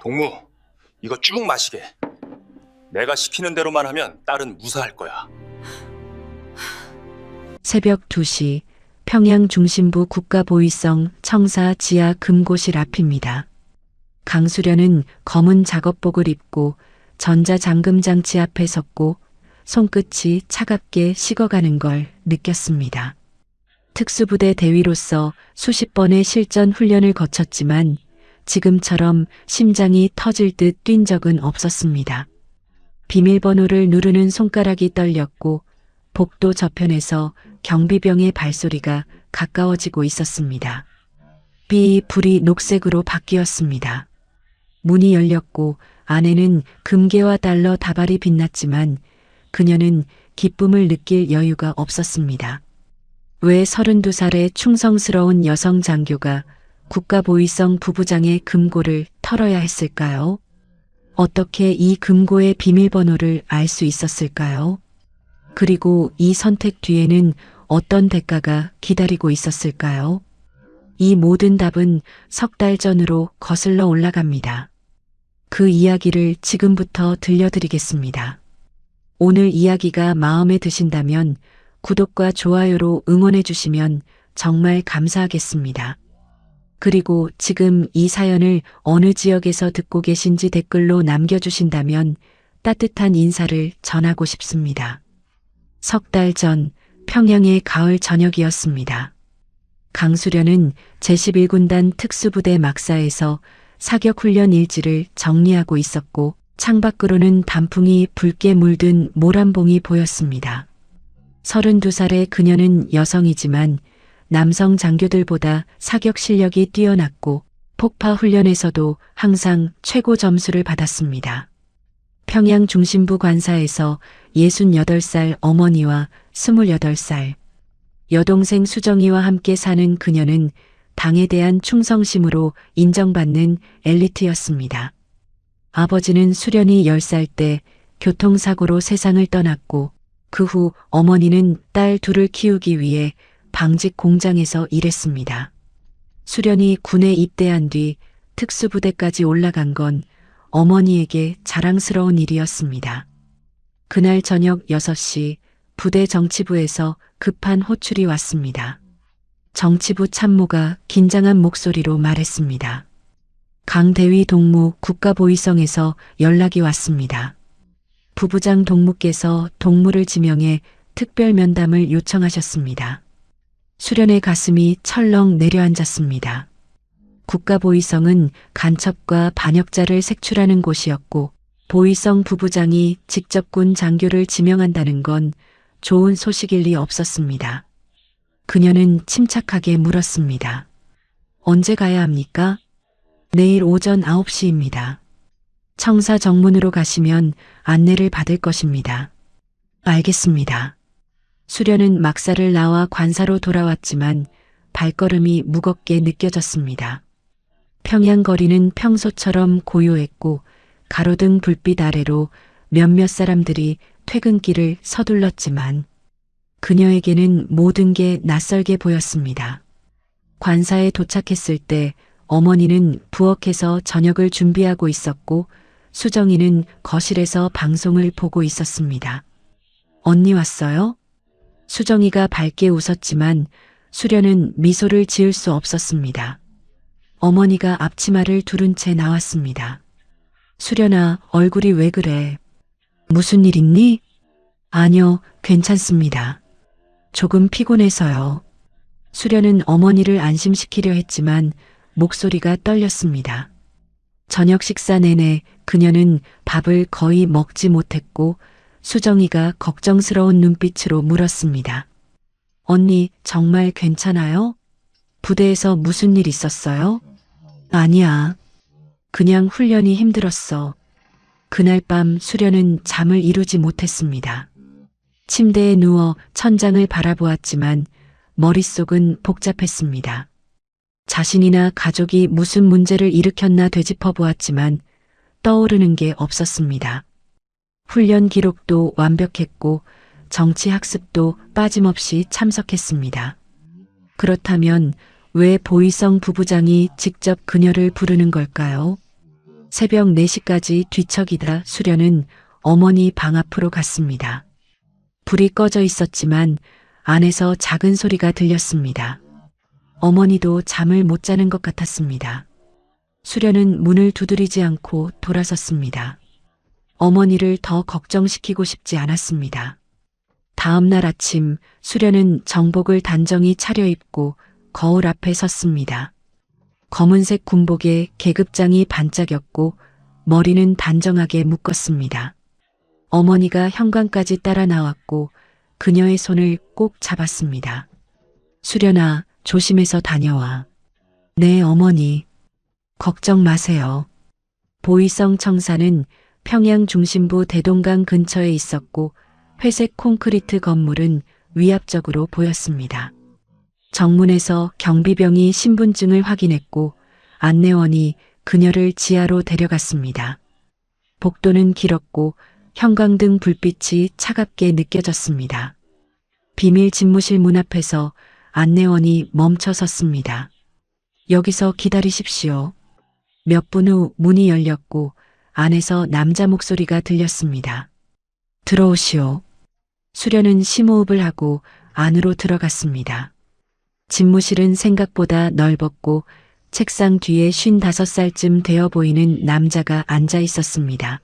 동무, 이거 쭉 마시게. 내가 시키는 대로만 하면 딸은 무사할 거야. 새벽 2시 평양 중심부 국가보위성 청사 지하 금고실 앞입니다. 강수련은 검은 작업복을 입고 전자잠금장치 앞에 섰고 손끝이 차갑게 식어가는 걸 느꼈습니다. 특수부대 대위로서 수십 번의 실전 훈련을 거쳤지만 지금처럼 심장이 터질 듯 뛴 적은 없었습니다. 비밀번호를 누르는 손가락이 떨렸고 복도 저편에서 경비병의 발소리가 가까워지고 있었습니다. 불이 녹색으로 바뀌었습니다. 문이 열렸고 안에는 금괴와 달러 다발이 빛났지만 그녀는 기쁨을 느낄 여유가 없었습니다. 왜 32살의 충성스러운 여성 장교가 국가보위성 부부장의 금고를 털어야 했을까요? 어떻게 이 금고의 비밀번호를 알 수 있었을까요? 그리고 이 선택 뒤에는 어떤 대가가 기다리고 있었을까요? 이 모든 답은 석 달 전으로 거슬러 올라갑니다. 그 이야기를 지금부터 들려드리겠습니다. 오늘 이야기가 마음에 드신다면 구독과 좋아요로 응원해 주시면 정말 감사하겠습니다. 그리고 지금 이 사연을 어느 지역에서 듣고 계신지 댓글로 남겨주신다면 따뜻한 인사를 전하고 싶습니다. 석 달 전 평양의 가을 저녁이었습니다. 강수련은 제11군단 특수부대 막사에서 사격훈련 일지를 정리하고 있었고 창밖으로는 단풍이 붉게 물든 모란봉이 보였습니다. 32살의 그녀는 여성이지만 남성 장교들보다 사격 실력이 뛰어났고 폭파 훈련에서도 항상 최고 점수를 받았습니다. 평양 중심부 관사에서 68살 어머니와 28살 여동생 수정이와 함께 사는 그녀는 당에 대한 충성심으로 인정받는 엘리트였습니다. 아버지는 수련이 10살 때 교통사고로 세상을 떠났고 그 후 어머니는 딸 둘을 키우기 위해 방직 공장에서 일했습니다. 수련이 군에 입대한 뒤 특수부대까지 올라간 건 어머니에게 자랑스러운 일이었습니다. 그날 저녁 6시 부대 정치부에서 급한 호출이 왔습니다. 정치부 참모가 긴장한 목소리로 말했습니다. 강대위 동무 국가보위성에서 연락이 왔습니다. 부부장 동무께서 동무를 지명해 특별 면담을 요청하셨습니다. 수련의 가슴이 철렁 내려앉았습니다. 국가보위성은 간첩과 반역자를 색출하는 곳이었고 보위성 부부장이 직접 군 장교를 지명한다는 건 좋은 소식일 리 없었습니다. 그녀는 침착하게 물었습니다. 언제 가야 합니까? 내일 오전 9시입니다. 청사 정문으로 가시면 안내를 받을 것입니다. 알겠습니다. 수련은 막사를 나와 관사로 돌아왔지만 발걸음이 무겁게 느껴졌습니다. 평양 거리는 평소처럼 고요했고 가로등 불빛 아래로 몇몇 사람들이 퇴근길을 서둘렀지만 그녀에게는 모든 게 낯설게 보였습니다. 관사에 도착했을 때 어머니는 부엌에서 저녁을 준비하고 있었고 수정이는 거실에서 방송을 보고 있었습니다. 언니 왔어요? 수정이가 밝게 웃었지만 수련은 미소를 지을 수 없었습니다. 어머니가 앞치마를 두른 채 나왔습니다. 수련아, 얼굴이 왜 그래? 무슨 일 있니? 아니요, 괜찮습니다. 조금 피곤해서요. 수련은 어머니를 안심시키려 했지만 목소리가 떨렸습니다. 저녁 식사 내내 그녀는 밥을 거의 먹지 못했고 수정이가 걱정스러운 눈빛으로 물었습니다. 언니, 정말 괜찮아요? 부대에서 무슨 일 있었어요? 아니야. 그냥 훈련이 힘들었어. 그날 밤 수련은 잠을 이루지 못했습니다. 침대에 누워 천장을 바라보았지만 머릿속은 복잡했습니다. 자신이나 가족이 무슨 문제를 일으켰나 되짚어 보았지만 떠오르는 게 없었습니다. 훈련 기록도 완벽했고 정치 학습도 빠짐없이 참석했습니다. 그렇다면 왜 보위성 부부장이 직접 그녀를 부르는 걸까요? 새벽 4시까지 뒤척이다 수련은 어머니 방 앞으로 갔습니다. 불이 꺼져 있었지만 안에서 작은 소리가 들렸습니다. 어머니도 잠을 못 자는 것 같았습니다. 수련은 문을 두드리지 않고 돌아섰습니다. 어머니를 더 걱정시키고 싶지 않았습니다. 다음 날 아침 수련은 정복을 단정히 차려입고 거울 앞에 섰습니다. 검은색 군복에 계급장이 반짝였고 머리는 단정하게 묶었습니다. 어머니가 현관까지 따라 나왔고 그녀의 손을 꼭 잡았습니다. 수련아, 조심해서 다녀와. 네, 어머니. 걱정 마세요. 보이성 청사는 평양 중심부 대동강 근처에 있었고 회색 콘크리트 건물은 위압적으로 보였습니다. 정문에서 경비병이 신분증을 확인했고 안내원이 그녀를 지하로 데려갔습니다. 복도는 길었고 형광등 불빛이 차갑게 느껴졌습니다. 비밀 집무실 문 앞에서 안내원이 멈춰 섰습니다. 여기서 기다리십시오. 몇 분 후 문이 열렸고 안에서 남자 목소리가 들렸습니다. 들어오시오. 수련은 심호흡을 하고 안으로 들어갔습니다. 집무실은 생각보다 넓었고 책상 뒤에 55살쯤 되어 보이는 남자가 앉아 있었습니다.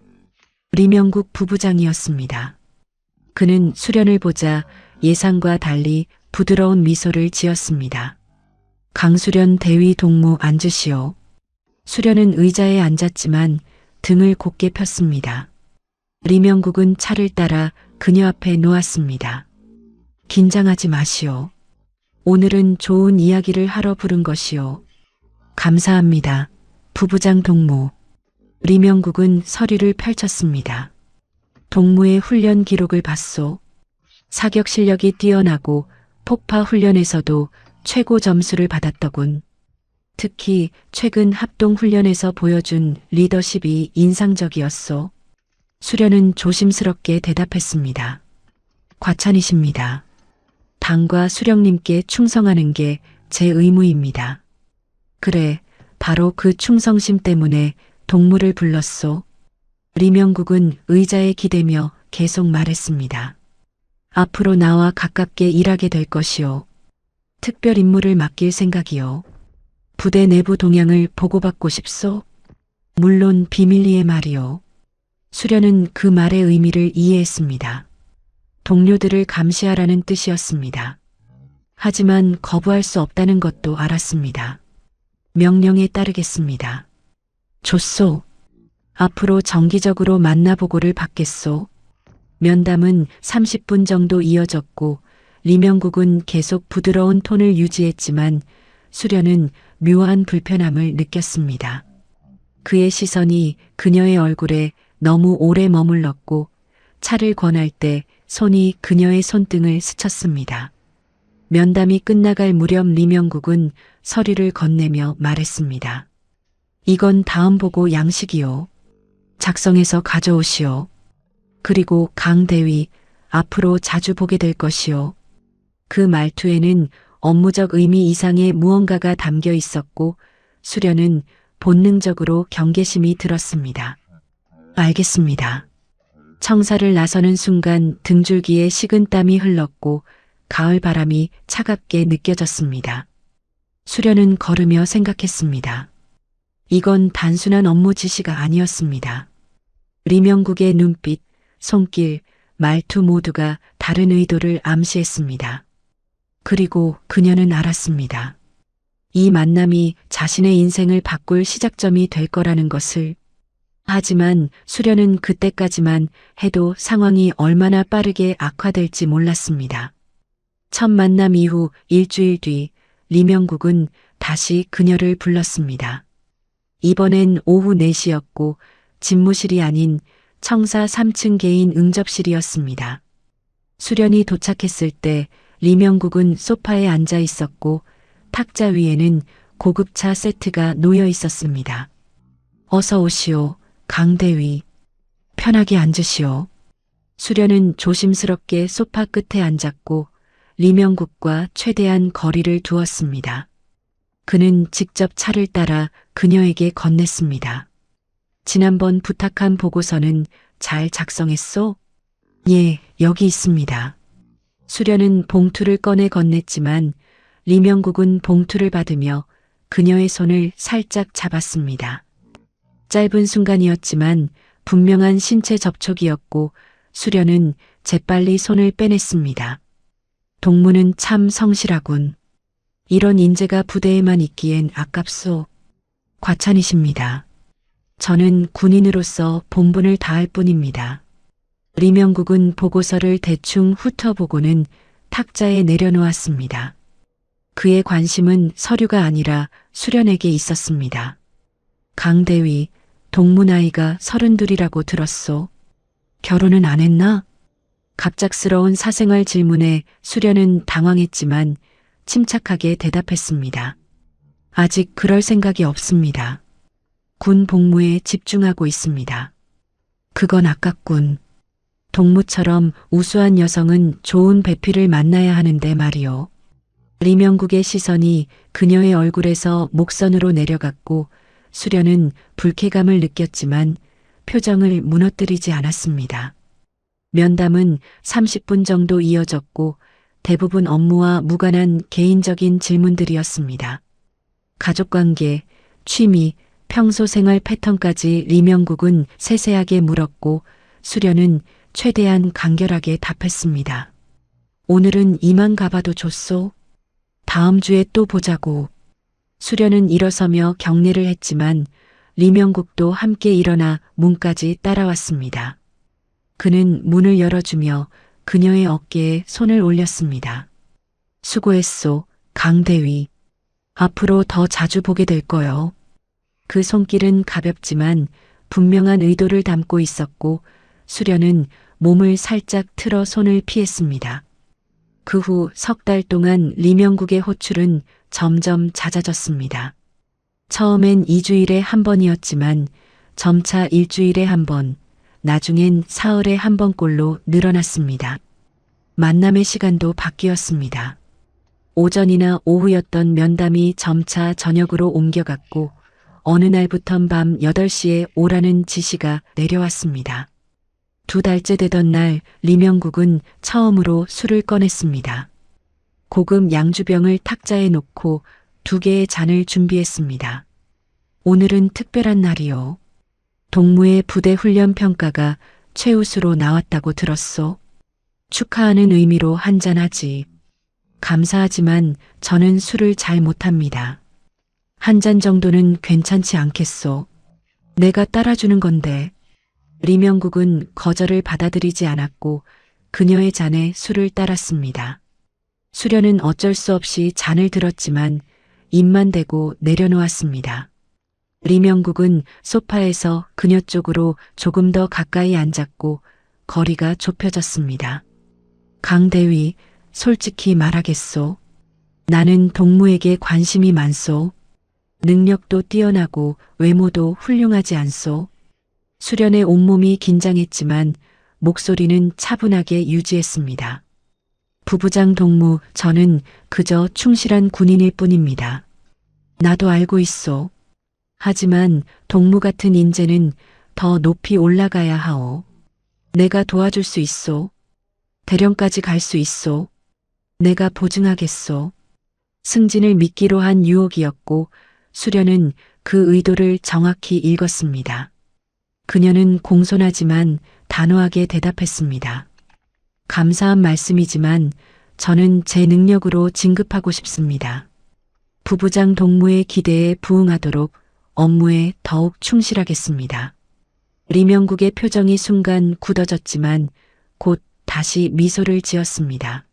리명국 부부장이었습니다. 그는 수련을 보자 예상과 달리 부드러운 미소를 지었습니다. 강수련 대위 동무 앉으시오. 수련은 의자에 앉았지만 등을 곧게 폈습니다. 리명국은 차를 따라 그녀 앞에 놓았습니다. 긴장하지 마시오. 오늘은 좋은 이야기를 하러 부른 것이오. 감사합니다. 부부장 동무. 리명국은 서류를 펼쳤습니다. 동무의 훈련 기록을 봤소. 사격 실력이 뛰어나고 폭파 훈련에서도 최고 점수를 받았더군. 특히 최근 합동 훈련에서 보여준 리더십이 인상적이었소. 수련은 조심스럽게 대답했습니다. 과찬이십니다. 당과 수령님께 충성하는 게 제 의무입니다. 그래, 바로 그 충성심 때문에 동무를 불렀소. 리명국은 의자에 기대며 계속 말했습니다. 앞으로 나와 가깝게 일하게 될 것이오. 특별 임무를 맡길 생각이오. 부대 내부 동향을 보고받고 싶소? 물론 비밀리에 말이오. 수련은 그 말의 의미를 이해했습니다. 동료들을 감시하라는 뜻이었습니다. 하지만 거부할 수 없다는 것도 알았습니다. 명령에 따르겠습니다. 좋소. 앞으로 정기적으로 만나보고를 받겠소. 면담은 30분 정도 이어졌고 리명국은 계속 부드러운 톤을 유지했지만 수련은 묘한 불편함을 느꼈습니다. 그의 시선이 그녀의 얼굴에 너무 오래 머물렀고 차를 권할 때 손이 그녀의 손등을 스쳤습니다. 면담이 끝나갈 무렵 리명국은 서류를 건네며 말했습니다. 이건 다음 보고 양식이요. 작성해서 가져오시오. 그리고 강 대위, 앞으로 자주 보게 될 것이요. 그 말투에는 업무적 의미 이상의 무언가가 담겨 있었고 수련은 본능적으로 경계심이 들었습니다. 알겠습니다. 청사를 나서는 순간 등줄기에 식은땀이 흘렀고 가을 바람이 차갑게 느껴졌습니다. 수련은 걸으며 생각했습니다. 이건 단순한 업무 지시가 아니었습니다. 리명국의 눈빛, 손길, 말투 모두가 다른 의도를 암시했습니다. 그리고 그녀는 알았습니다. 이 만남이 자신의 인생을 바꿀 시작점이 될 거라는 것을. 하지만 수련은 그때까지만 해도 상황이 얼마나 빠르게 악화될지 몰랐습니다. 첫 만남 이후 일주일 뒤 리명국은 다시 그녀를 불렀습니다. 이번엔 오후 4시였고 집무실이 아닌 청사 3층 개인 응접실이었습니다. 수련이 도착했을 때 리명국은 소파에 앉아 있었고 탁자 위에는 고급차 세트가 놓여 있었습니다. 어서 오시오, 강대위. 편하게 앉으시오. 수련은 조심스럽게 소파 끝에 앉았고 리명국과 최대한 거리를 두었습니다. 그는 직접 차를 따라 그녀에게 건넸습니다. 지난번 부탁한 보고서는 잘 작성했소? 예, 여기 있습니다. 수련은 봉투를 꺼내 건넸지만 리명국은 봉투를 받으며 그녀의 손을 살짝 잡았습니다. 짧은 순간이었지만 분명한 신체 접촉이었고 수련은 재빨리 손을 빼냈습니다. 동무는 참 성실하군. 이런 인재가 부대에만 있기엔 아깝소. 과찬이십니다. 저는 군인으로서 본분을 다할 뿐입니다. 리명국은 보고서를 대충 훑어보고는 탁자에 내려놓았습니다. 그의 관심은 서류가 아니라 수련에게 있었습니다. 강대위, 동무 나이가 32이라고 들었소. 결혼은 안 했나? 갑작스러운 사생활 질문에 수련은 당황했지만 침착하게 대답했습니다. 아직 그럴 생각이 없습니다. 군 복무에 집중하고 있습니다. 그건 아깝군. 동무처럼 우수한 여성은 좋은 배필을 만나야 하는데 말이오. 리명국의 시선이 그녀의 얼굴에서 목선으로 내려갔고 수련은 불쾌감을 느꼈지만 표정을 무너뜨리지 않았습니다. 면담은 30분 정도 이어졌고 대부분 업무와 무관한 개인적인 질문들이었습니다. 가족관계, 취미, 평소 생활 패턴까지 리명국은 세세하게 물었고 수련은 최대한 간결하게 답했습니다. 오늘은 이만 가봐도 좋소? 다음 주에 또 보자고. 수련은 일어서며 격려를 했지만 리명국도 함께 일어나 문까지 따라왔습니다. 그는 문을 열어주며 그녀의 어깨에 손을 올렸습니다. 수고했소, 강대위. 앞으로 더 자주 보게 될 거요. 그 손길은 가볍지만 분명한 의도를 담고 있었고 수련은 몸을 살짝 틀어 손을 피했습니다. 그 후 석 달 동안 리명국의 호출은 점점 잦아졌습니다. 처음엔 2주일에 한 번이었지만 점차 일주일에 한 번, 나중엔 사흘에 한 번꼴로 늘어났습니다. 만남의 시간도 바뀌었습니다. 오전이나 오후였던 면담이 점차 저녁으로 옮겨갔고 어느 날부턴 밤 8시에 오라는 지시가 내려왔습니다. 2달째 되던 날 리명국은 처음으로 술을 꺼냈습니다. 고급 양주병을 탁자에 놓고 2개의 잔을 준비했습니다. 오늘은 특별한 날이요. 동무의 부대 훈련 평가가 최우수로 나왔다고 들었소. 축하하는 의미로 한잔하지. 감사하지만 저는 술을 잘 못합니다. 한 잔 정도는 괜찮지 않겠소. 내가 따라주는 건데. 리명국은 거절을 받아들이지 않았고 그녀의 잔에 술을 따랐습니다. 수련은 어쩔 수 없이 잔을 들었지만 입만 대고 내려놓았습니다. 리명국은 소파에서 그녀 쪽으로 조금 더 가까이 앉았고 거리가 좁혀졌습니다. 강대위, 솔직히 말하겠소. 나는 동무에게 관심이 많소. 능력도 뛰어나고 외모도 훌륭하지 않소. 수련의 온몸이 긴장했지만 목소리는 차분하게 유지했습니다. 부부장 동무, 저는 그저 충실한 군인일 뿐입니다. 나도 알고 있소. 하지만 동무 같은 인재는 더 높이 올라가야 하오. 내가 도와줄 수 있소. 대령까지 갈 수 있소. 내가 보증하겠소. 승진을 미끼로 한 유혹이었고 수련은 그 의도를 정확히 읽었습니다. 그녀는 공손하지만 단호하게 대답했습니다. 감사한 말씀이지만 저는 제 능력으로 진급하고 싶습니다. 부부장 동무의 기대에 부응하도록 업무에 더욱 충실하겠습니다. 리명국의 표정이 순간 굳어졌지만 곧 다시 미소를 지었습니다.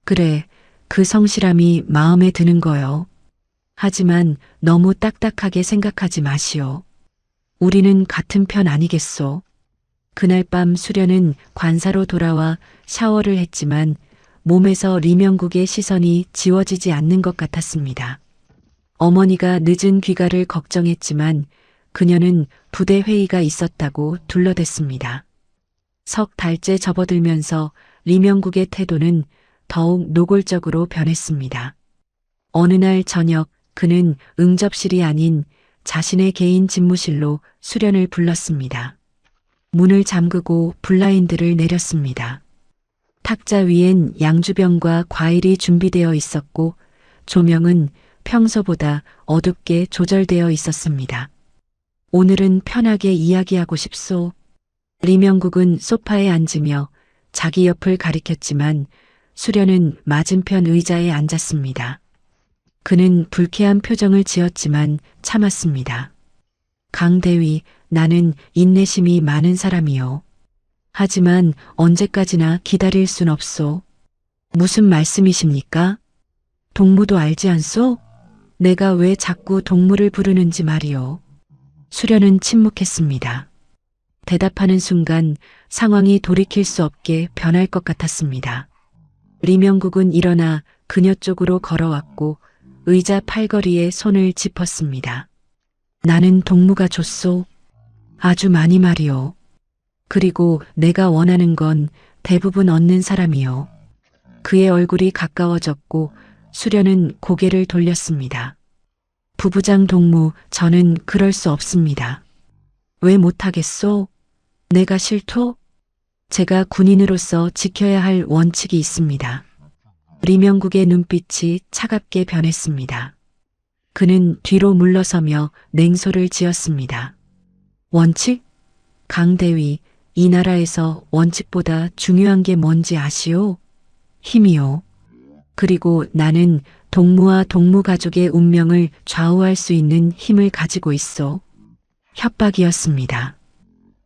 그래, 그 성실함이 마음에 드는 거요. 하지만 너무 딱딱하게 생각하지 마시오. 우리는 같은 편 아니겠소. 그날 밤 수련은 관사로 돌아와 샤워를 했지만 몸에서 리명국의 시선이 지워지지 않는 것 같았습니다. 어머니가 늦은 귀가를 걱정했지만 그녀는 부대 회의가 있었다고 둘러댔습니다. 석 달째 접어들면서 리명국의 태도는 더욱 노골적으로 변했습니다. 어느 날 저녁 그는 응접실이 아닌 자신의 개인 집무실로 수련을 불렀습니다. 문을 잠그고 블라인드를 내렸습니다. 탁자 위엔 양주병과 과일이 준비되어 있었고 조명은 평소보다 어둡게 조절되어 있었습니다. 오늘은 편하게 이야기하고 싶소. 리명국은 소파에 앉으며 자기 옆을 가리켰지만 수련은 맞은편 의자에 앉았습니다. 그는 불쾌한 표정을 지었지만 참았습니다. 강대위, 나는 인내심이 많은 사람이요. 하지만 언제까지나 기다릴 순 없소. 무슨 말씀이십니까? 동무도 알지 않소? 내가 왜 자꾸 동무를 부르는지 말이요. 수련은 침묵했습니다. 대답하는 순간 상황이 돌이킬 수 없게 변할 것 같았습니다. 리명국은 일어나 그녀 쪽으로 걸어왔고 의자 팔걸이에 손을 짚었습니다. 나는 동무가 줬소. 아주 많이 말이요. 그리고 내가 원하는 건 대부분 얻는 사람이요. 그의 얼굴이 가까워졌고 수련은 고개를 돌렸습니다. 부부장 동무, 저는 그럴 수 없습니다. 왜 못하겠소? 내가 싫토? 제가 군인으로서 지켜야 할 원칙이 있습니다. 리명국의 눈빛이 차갑게 변했습니다. 그는 뒤로 물러서며 냉소를 지었습니다. 원칙? 강대위, 이 나라에서 원칙보다 중요한 게 뭔지 아시오? 힘이요. 그리고 나는 동무와 동무 가족의 운명을 좌우할 수 있는 힘을 가지고 있어. 협박이었습니다.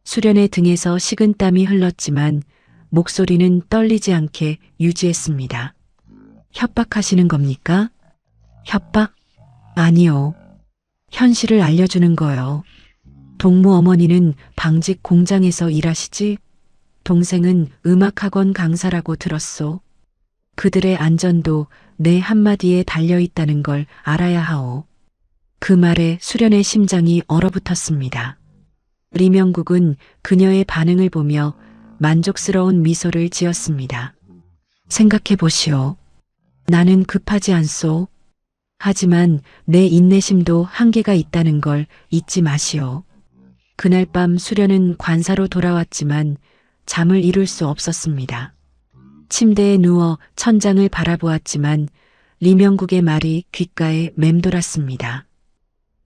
수련의 등에서 식은땀이 흘렀지만 목소리는 떨리지 않게 유지했습니다. 협박하시는 겁니까? 협박? 아니요. 현실을 알려주는 거요. 동무 어머니는 방직 공장에서 일하시지? 동생은 음악학원 강사라고 들었소. 그들의 안전도 내 한마디에 달려있다는 걸 알아야 하오. 그 말에 수련의 심장이 얼어붙었습니다. 리명국은 그녀의 반응을 보며 만족스러운 미소를 지었습니다. 생각해 보시오. 나는 급하지 않소. 하지만 내 인내심도 한계가 있다는 걸 잊지 마시오. 그날 밤 수련은 관사로 돌아왔지만 잠을 이룰 수 없었습니다. 침대에 누워 천장을 바라보았지만 리명국의 말이 귓가에 맴돌았습니다.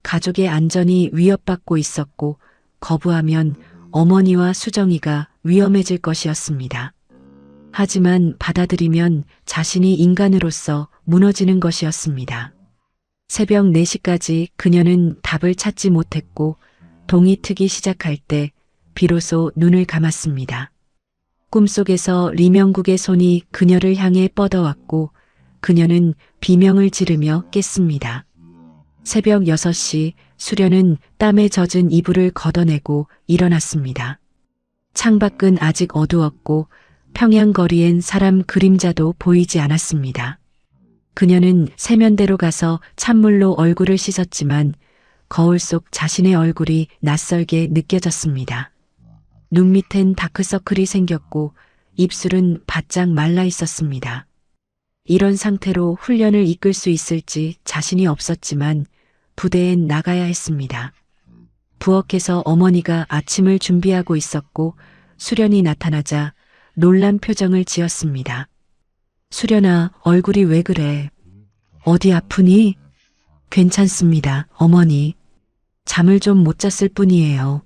가족의 안전이 위협받고 있었고 거부하면 어머니와 수정이가 위험해질 것이었습니다. 하지만 받아들이면 자신이 인간으로서 무너지는 것이었습니다. 새벽 4시까지 그녀는 답을 찾지 못했고 동이 트기 시작할 때 비로소 눈을 감았습니다. 꿈속에서 리명국의 손이 그녀를 향해 뻗어왔고 그녀는 비명을 지르며 깼습니다. 새벽 6시 수련은 땀에 젖은 이불을 걷어내고 일어났습니다. 창밖은 아직 어두웠고 평양거리엔 사람 그림자도 보이지 않았습니다. 그녀는 세면대로 가서 찬물로 얼굴을 씻었지만 거울 속 자신의 얼굴이 낯설게 느껴졌습니다. 눈 밑엔 다크서클이 생겼고 입술은 바짝 말라 있었습니다. 이런 상태로 훈련을 이끌 수 있을지 자신이 없었지만 부대엔 나가야 했습니다. 부엌에서 어머니가 아침을 준비하고 있었고 수련이 나타나자 놀란 표정을 지었습니다. 수련아, 얼굴이 왜 그래? 어디 아프니? 괜찮습니다, 어머니. 잠을 좀 못 잤을 뿐이에요.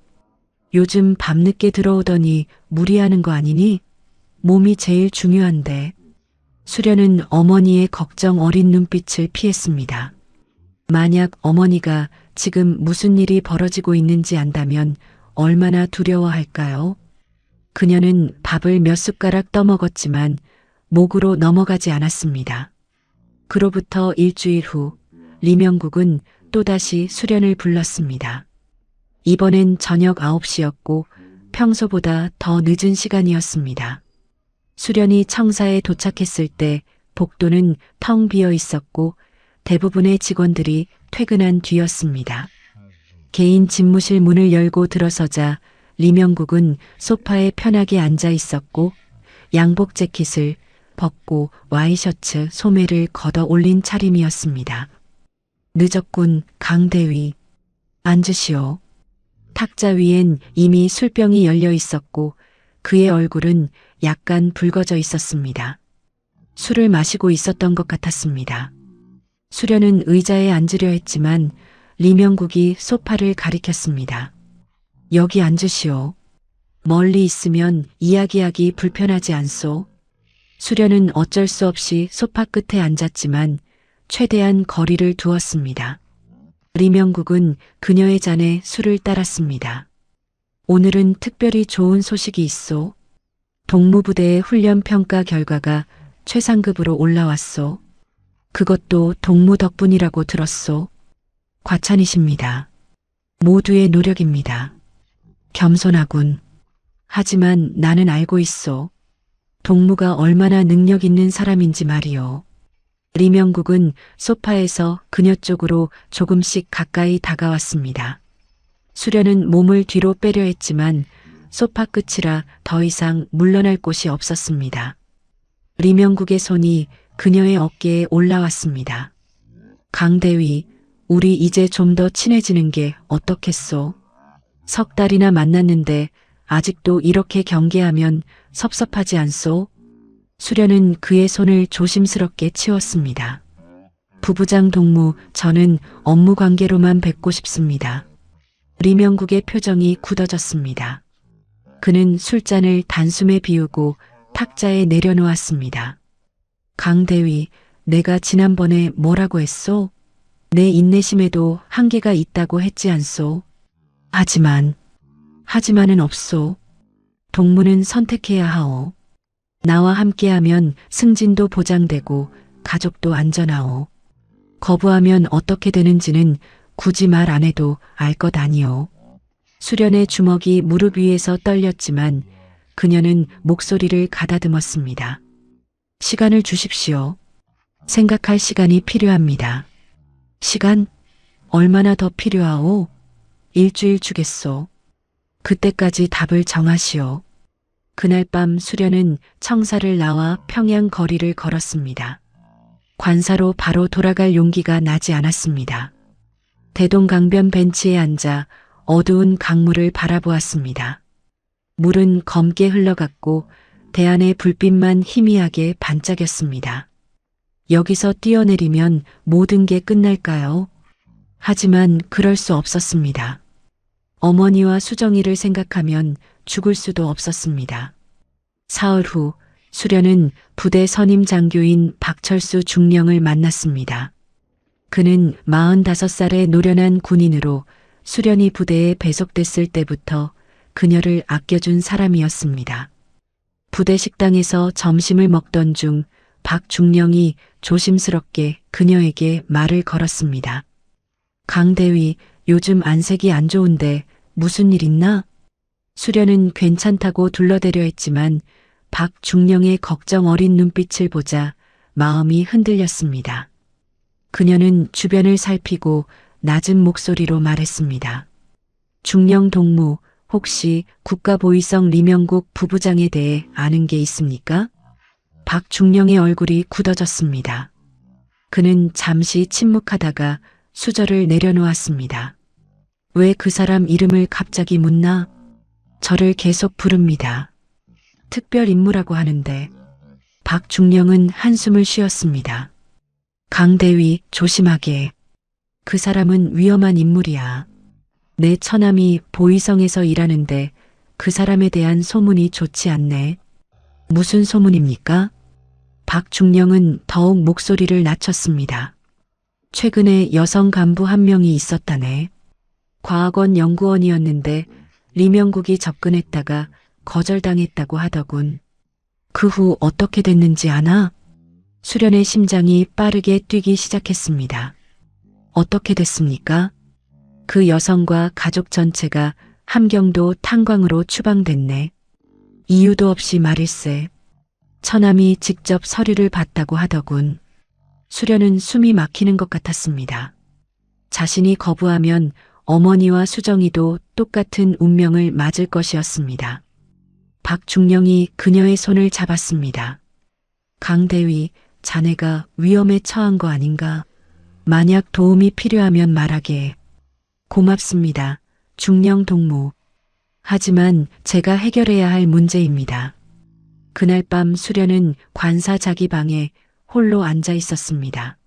요즘 밤늦게 들어오더니 무리하는 거 아니니? 몸이 제일 중요한데. 수련은 어머니의 걱정 어린 눈빛을 피했습니다. 만약 어머니가 지금 무슨 일이 벌어지고 있는지 안다면 얼마나 두려워할까요? 그녀는 밥을 몇 숟가락 떠먹었지만 목으로 넘어가지 않았습니다. 그로부터 일주일 후 리명국은 또다시 수련을 불렀습니다. 이번엔 저녁 9시였고 평소보다 더 늦은 시간이었습니다. 수련이 청사에 도착했을 때 복도는 텅 비어 있었고 대부분의 직원들이 퇴근한 뒤였습니다. 개인 집무실 문을 열고 들어서자 리명국은 소파에 편하게 앉아 있었고 양복 재킷을 벗고 와이셔츠 소매를 걷어 올린 차림이었습니다. 늦었군, 강대위. 앉으시오. 탁자 위엔 이미 술병이 열려 있었고 그의 얼굴은 약간 붉어져 있었습니다. 술을 마시고 있었던 것 같았습니다. 수련은 의자에 앉으려 했지만 리명국이 소파를 가리켰습니다. 여기 앉으시오. 멀리 있으면 이야기하기 불편하지 않소? 수련은 어쩔 수 없이 소파 끝에 앉았지만 최대한 거리를 두었습니다. 리명국은 그녀의 잔에 술을 따랐습니다. 오늘은 특별히 좋은 소식이 있소. 동무부대의 훈련 평가 결과가 최상급으로 올라왔소. 그것도 동무 덕분이라고 들었소. 과찬이십니다. 모두의 노력입니다. 겸손하군. 하지만 나는 알고 있소. 동무가 얼마나 능력 있는 사람인지 말이오. 리명국은 소파에서 그녀 쪽으로 조금씩 가까이 다가왔습니다. 수련은 몸을 뒤로 빼려 했지만 소파 끝이라 더 이상 물러날 곳이 없었습니다. 리명국의 손이 그녀의 어깨에 올라왔습니다. 강대위, 우리 이제 좀 더 친해지는 게 어떻겠소? 석 달이나 만났는데 아직도 이렇게 경계하면 섭섭하지 않소? 수련은 그의 손을 조심스럽게 치웠습니다. 부부장 동무, 저는 업무 관계로만 뵙고 싶습니다. 리명국의 표정이 굳어졌습니다. 그는 술잔을 단숨에 비우고 탁자에 내려놓았습니다. 강대위, 내가 지난번에 뭐라고 했소? 내 인내심에도 한계가 있다고 했지 않소? 하지만은 없소. 동무는 선택해야 하오. 나와 함께하면 승진도 보장되고 가족도 안전하오. 거부하면 어떻게 되는지는 굳이 말 안 해도 알 것 아니오. 수련의 주먹이 무릎 위에서 떨렸지만 그녀는 목소리를 가다듬었습니다. 시간을 주십시오. 생각할 시간이 필요합니다. 시간? 얼마나 더 필요하오? 일주일 주겠소. 그때까지 답을 정하시오. 그날 밤 수련은 청사를 나와 평양 거리를 걸었습니다. 관사로 바로 돌아갈 용기가 나지 않았습니다. 대동강변 벤치에 앉아 어두운 강물을 바라보았습니다. 물은 검게 흘러갔고 대안의 불빛만 희미하게 반짝였습니다. 여기서 뛰어내리면 모든 게 끝날까요? 하지만 그럴 수 없었습니다. 어머니와 수정이를 생각하면 죽을 수도 없었습니다. 사흘 후 수련은 부대 선임 장교인 박철수 중령을 만났습니다. 그는 45살의 노련한 군인으로 수련이 부대에 배속됐을 때부터 그녀를 아껴준 사람이었습니다. 부대 식당에서 점심을 먹던 중 박 중령이 조심스럽게 그녀에게 말을 걸었습니다. 강대위, 요즘 안색이 안 좋은데 무슨 일 있나? 수련은 괜찮다고 둘러대려 했지만 박 중령의 걱정 어린 눈빛을 보자 마음이 흔들렸습니다. 그녀는 주변을 살피고 낮은 목소리로 말했습니다. 중령 동무, 혹시 국가보위성 리명국 부부장에 대해 아는 게 있습니까? 박 중령의 얼굴이 굳어졌습니다. 그는 잠시 침묵하다가 수저를 내려놓았습니다. 왜 그 사람 이름을 갑자기 묻나? 저를 계속 부릅니다. 특별 임무라고 하는데. 박 중령은 한숨을 쉬었습니다. 강대위, 조심하게. 그 사람은 위험한 인물이야. 내 처남이 보위성에서 일하는데 그 사람에 대한 소문이 좋지 않네. 무슨 소문입니까? 박 중령은 더욱 목소리를 낮췄습니다. 최근에 여성 간부 한 명이 있었다네. 과학원 연구원이었는데 리명국이 접근했다가 거절당했다고 하더군. 그 후 어떻게 됐는지 아나? 수련의 심장이 빠르게 뛰기 시작했습니다. 어떻게 됐습니까? 그 여성과 가족 전체가 함경도 탄광으로 추방됐네. 이유도 없이 말일세. 처남이 직접 서류를 봤다고 하더군. 수련은 숨이 막히는 것 같았습니다. 자신이 거부하면 어머니와 수정이도 똑같은 운명을 맞을 것이었습니다. 박 중령이 그녀의 손을 잡았습니다. 강대위, 자네가 위험에 처한 거 아닌가? 만약 도움이 필요하면 말하게. 고맙습니다. 중령 동무. 하지만 제가 해결해야 할 문제입니다. 그날 밤 수련은 관사 자기 방에 홀로 앉아 있었습니다.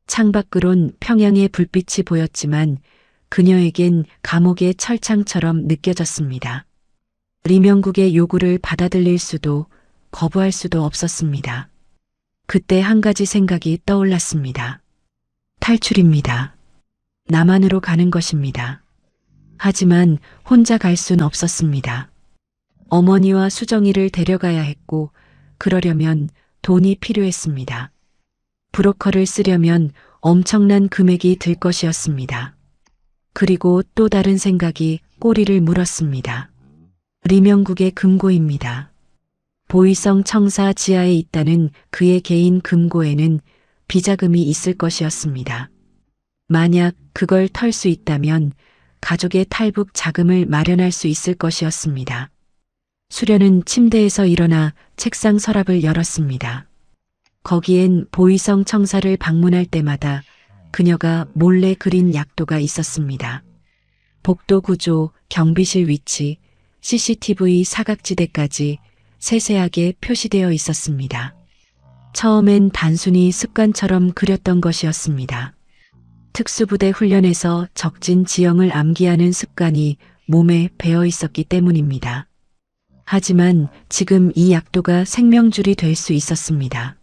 창밖으론 평양의 불빛이 보였지만 그녀에겐 감옥의 철창처럼 느껴졌습니다. 리명국의 요구를 받아들일 수도 거부할 수도 없었습니다. 그때 한 가지 생각이 떠올랐습니다. 탈출입니다. 남한으로 가는 것입니다. 하지만 혼자 갈 순 없었습니다. 어머니와 수정이를 데려가야 했고 그러려면 돈이 필요했습니다. 브로커를 쓰려면 엄청난 금액이 들 것이었습니다. 그리고 또 다른 생각이 꼬리를 물었습니다. 리명국의 금고입니다. 보이성 청사 지하에 있다는 그의 개인 금고에는 비자금이 있을 것이었습니다. 만약 그걸 털 수 있다면 가족의 탈북 자금을 마련할 수 있을 것이었습니다. 수련은 침대에서 일어나 책상 서랍을 열었습니다. 거기엔 보이성 청사를 방문할 때마다 그녀가 몰래 그린 약도가 있었습니다. 복도 구조, 경비실 위치, CCTV 사각지대까지 세세하게 표시되어 있었습니다. 처음엔 단순히 습관처럼 그렸던 것이었습니다. 특수부대 훈련에서 적진 지형을 암기하는 습관이 몸에 배어 있었기 때문입니다. 하지만 지금 이 약도가 생명줄이 될 수 있었습니다.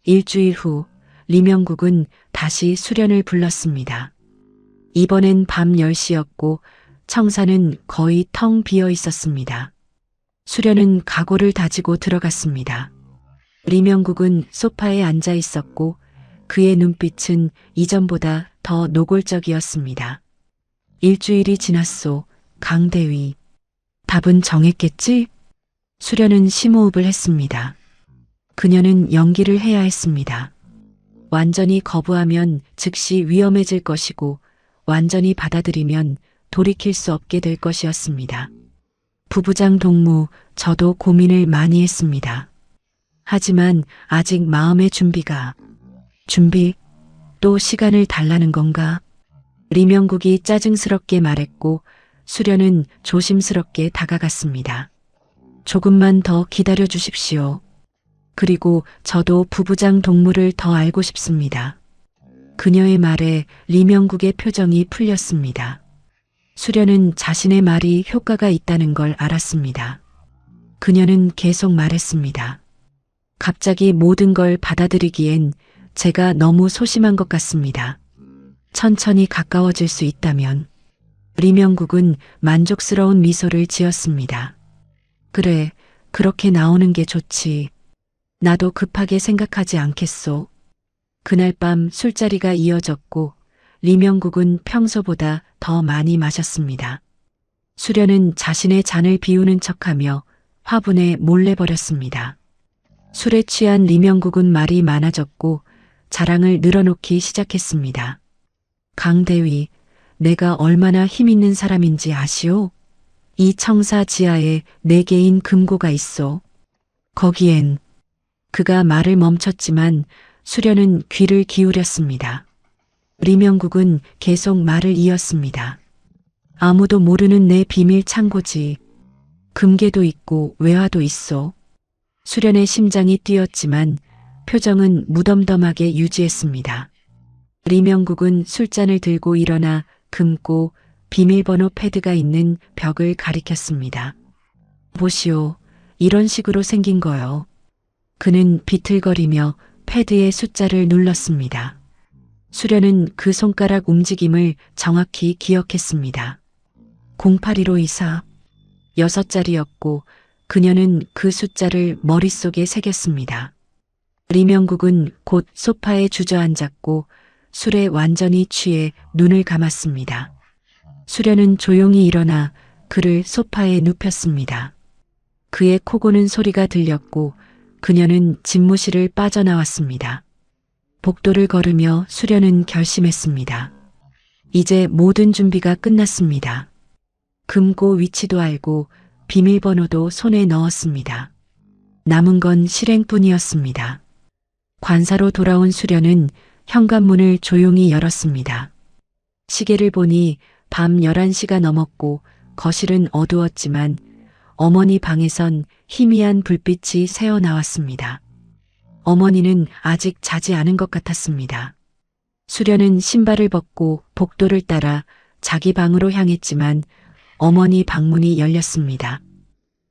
일주일 후 리명국은 다시 수련을 불렀습니다. 이번엔 밤 10시였고 청사는 거의 텅 비어 있었습니다. 수련은 각오를 다지고 들어갔습니다. 리명국은 소파에 앉아 있었고 그의 눈빛은 이전보다 더 노골적이었습니다. 일주일이 지났소, 강대위. 답은 정했겠지? 수련은 심호흡을 했습니다. 그녀는 연기를 해야 했습니다. 완전히 거부하면 즉시 위험해질 것이고 완전히 받아들이면 돌이킬 수 없게 될 것이었습니다. 부부장 동무, 저도 고민을 많이 했습니다. 하지만 아직 마음의 준비, 또 시간을 달라는 건가? 리명국이 짜증스럽게 말했고 수련은 조심스럽게 다가갔습니다. 조금만 더 기다려 주십시오. 그리고 저도 부부장 동무를 더 알고 싶습니다. 그녀의 말에 리명국의 표정이 풀렸습니다. 수련은 자신의 말이 효과가 있다는 걸 알았습니다. 그녀는 계속 말했습니다. 갑자기 모든 걸 받아들이기엔 제가 너무 소심한 것 같습니다. 천천히 가까워질 수 있다면. 리명국은 만족스러운 미소를 지었습니다. 그래, 그렇게 나오는 게 좋지. 나도 급하게 생각하지 않겠소. 그날 밤 술자리가 이어졌고 리명국은 평소보다 더 많이 마셨습니다. 수련은 자신의 잔을 비우는 척하며 화분에 몰래 버렸습니다. 술에 취한 리명국은 말이 많아졌고 자랑을 늘어놓기 시작했습니다. 강대위, 내가 얼마나 힘있는 사람인지 아시오? 이 청사 지하에 4개인 금고가 있어. 거기엔 그가 말을 멈췄지만 수련은 귀를 기울였습니다. 리명국은 계속 말을 이었습니다. 아무도 모르는 내 비밀 창고지. 금괴도 있고 외화도 있어. 수련의 심장이 뛰었지만 표정은 무덤덤하게 유지했습니다. 리명국은 술잔을 들고 일어나 금고 비밀번호 패드가 있는 벽을 가리켰습니다. 보시오, 이런 식으로 생긴 거요. 그는 비틀거리며 패드의 숫자를 눌렀습니다. 수련은 그 손가락 움직임을 정확히 기억했습니다. 081-524, 6자리였고 그녀는 그 숫자를 머릿속에 새겼습니다. 리명국은 곧 소파에 주저앉았고 술에 완전히 취해 눈을 감았습니다. 수련은 조용히 일어나 그를 소파에 눕혔습니다. 그의 코 고는 소리가 들렸고 그녀는 집무실을 빠져나왔습니다. 복도를 걸으며 수련은 결심했습니다. 이제 모든 준비가 끝났습니다. 금고 위치도 알고 비밀번호도 손에 넣었습니다. 남은 건 실행뿐이었습니다. 관사로 돌아온 수련은 현관문을 조용히 열었습니다. 시계를 보니 밤 11시가 넘었고 거실은 어두웠지만 어머니 방에선 희미한 불빛이 새어 나왔습니다. 어머니는 아직 자지 않은 것 같았습니다. 수련은 신발을 벗고 복도를 따라 자기 방으로 향했지만 어머니 방문이 열렸습니다.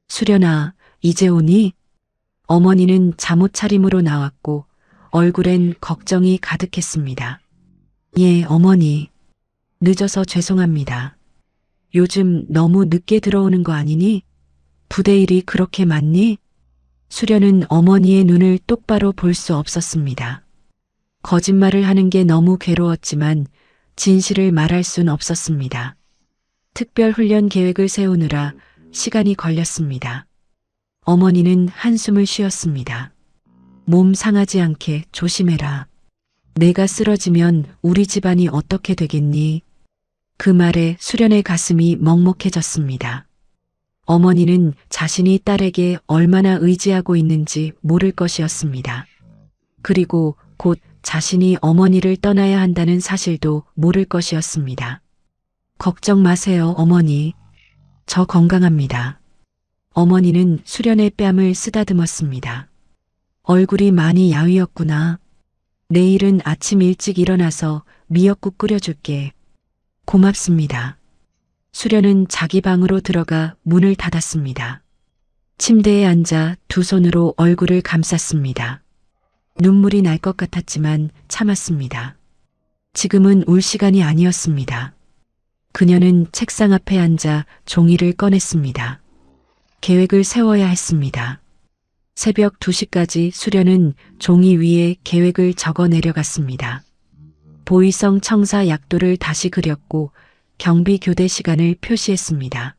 수련아, 이제 오니? 어머니는 잠옷 차림으로 나왔고 얼굴엔 걱정이 가득했습니다. 예, 어머니. 늦어서 죄송합니다. 요즘 너무 늦게 들어오는 거 아니니? 부대 일이 그렇게 많니? 수련은 어머니의 눈을 똑바로 볼 수 없었습니다. 거짓말을 하는 게 너무 괴로웠지만 진실을 말할 순 없었습니다. 특별 훈련 계획을 세우느라 시간이 걸렸습니다. 어머니는 한숨을 쉬었습니다. 몸 상하지 않게 조심해라. 내가 쓰러지면 우리 집안이 어떻게 되겠니? 그 말에 수련의 가슴이 먹먹해졌습니다. 어머니는 자신이 딸에게 얼마나 의지하고 있는지 모를 것이었습니다. 그리고 곧 자신이 어머니를 떠나야 한다는 사실도 모를 것이었습니다. 걱정 마세요, 어머니. 저 건강합니다. 어머니는 수련의 뺨을 쓰다듬었습니다. 얼굴이 많이 야위었구나. 내일은 아침 일찍 일어나서 미역국 끓여줄게. 고맙습니다. 수련은 자기 방으로 들어가 문을 닫았습니다. 침대에 앉아 두 손으로 얼굴을 감쌌습니다. 눈물이 날 것 같았지만 참았습니다. 지금은 울 시간이 아니었습니다. 그녀는 책상 앞에 앉아 종이를 꺼냈습니다. 계획을 세워야 했습니다. 새벽 2시까지 수련은 종이 위에 계획을 적어 내려갔습니다. 보이성 청사 약도를 다시 그렸고 경비 교대 시간을 표시했습니다.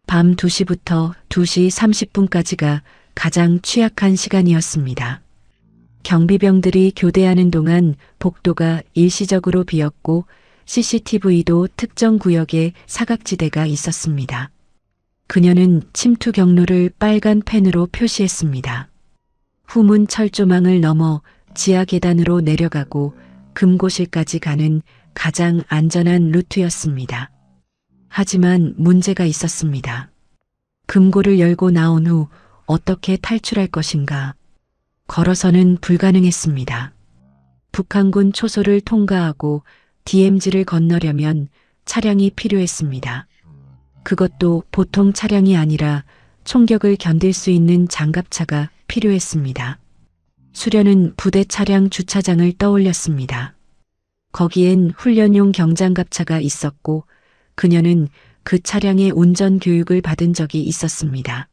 밤 2시부터 2시 30분까지가 가장 취약한 시간이었습니다. 경비병들이 교대하는 동안 복도가 일시적으로 비었고 CCTV도 특정 구역에 사각지대가 있었습니다. 그녀는 침투 경로를 빨간 펜으로 표시했습니다. 후문 철조망을 넘어 지하 계단으로 내려가고 금고실까지 가는 가장 안전한 루트였습니다. 하지만 문제가 있었습니다. 금고를 열고 나온 후 어떻게 탈출할 것인가? 걸어서는 불가능했습니다. 북한군 초소를 통과하고 DMZ를 건너려면 차량이 필요했습니다. 그것도 보통 차량이 아니라 총격을 견딜 수 있는 장갑차가 필요했습니다. 수련은 부대 차량 주차장을 떠올렸습니다. 거기엔 훈련용 경장갑차가 있었고 그녀는 그 차량의 운전 교육을 받은 적이 있었습니다.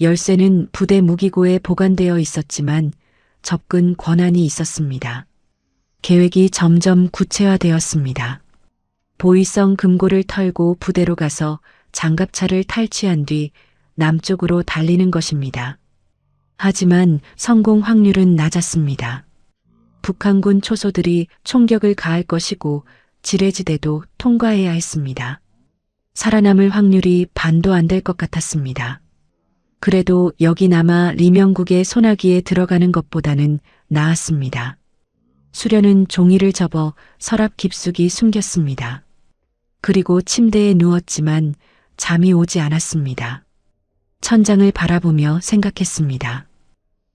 열쇠는 부대 무기고에 보관되어 있었지만 접근 권한이 있었습니다. 계획이 점점 구체화되었습니다. 보이성 금고를 털고 부대로 가서 장갑차를 탈취한 뒤 남쪽으로 달리는 것입니다. 하지만 성공 확률은 낮았습니다. 북한군 초소들이 총격을 가할 것이고 지뢰지대도 통과해야 했습니다. 살아남을 확률이 반도 안 될 것 같았습니다. 그래도 여기 남아 리명국의 소나기에 들어가는 것보다는 나았습니다. 수련은 종이를 접어 서랍 깊숙이 숨겼습니다. 그리고 침대에 누웠지만 잠이 오지 않았습니다. 천장을 바라보며 생각했습니다.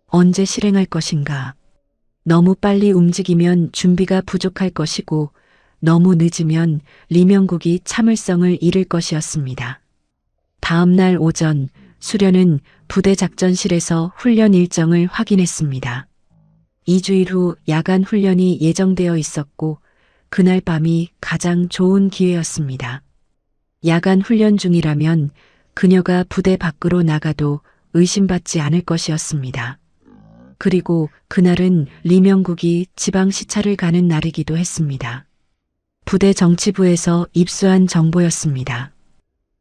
언제 실행할 것인가? 너무 빨리 움직이면 준비가 부족할 것이고 너무 늦으면 리명국이 참을성을 잃을 것이었습니다. 다음 날 오전 수련은 부대 작전실에서 훈련 일정을 확인했습니다. 2주일 후 야간 훈련이 예정되어 있었고 그날 밤이 가장 좋은 기회였습니다. 야간 훈련 중이라면 그녀가 부대 밖으로 나가도 의심받지 않을 것이었습니다. 그리고 그날은 리명국이 지방 시찰을 가는 날이기도 했습니다. 부대 정치부에서 입수한 정보였습니다.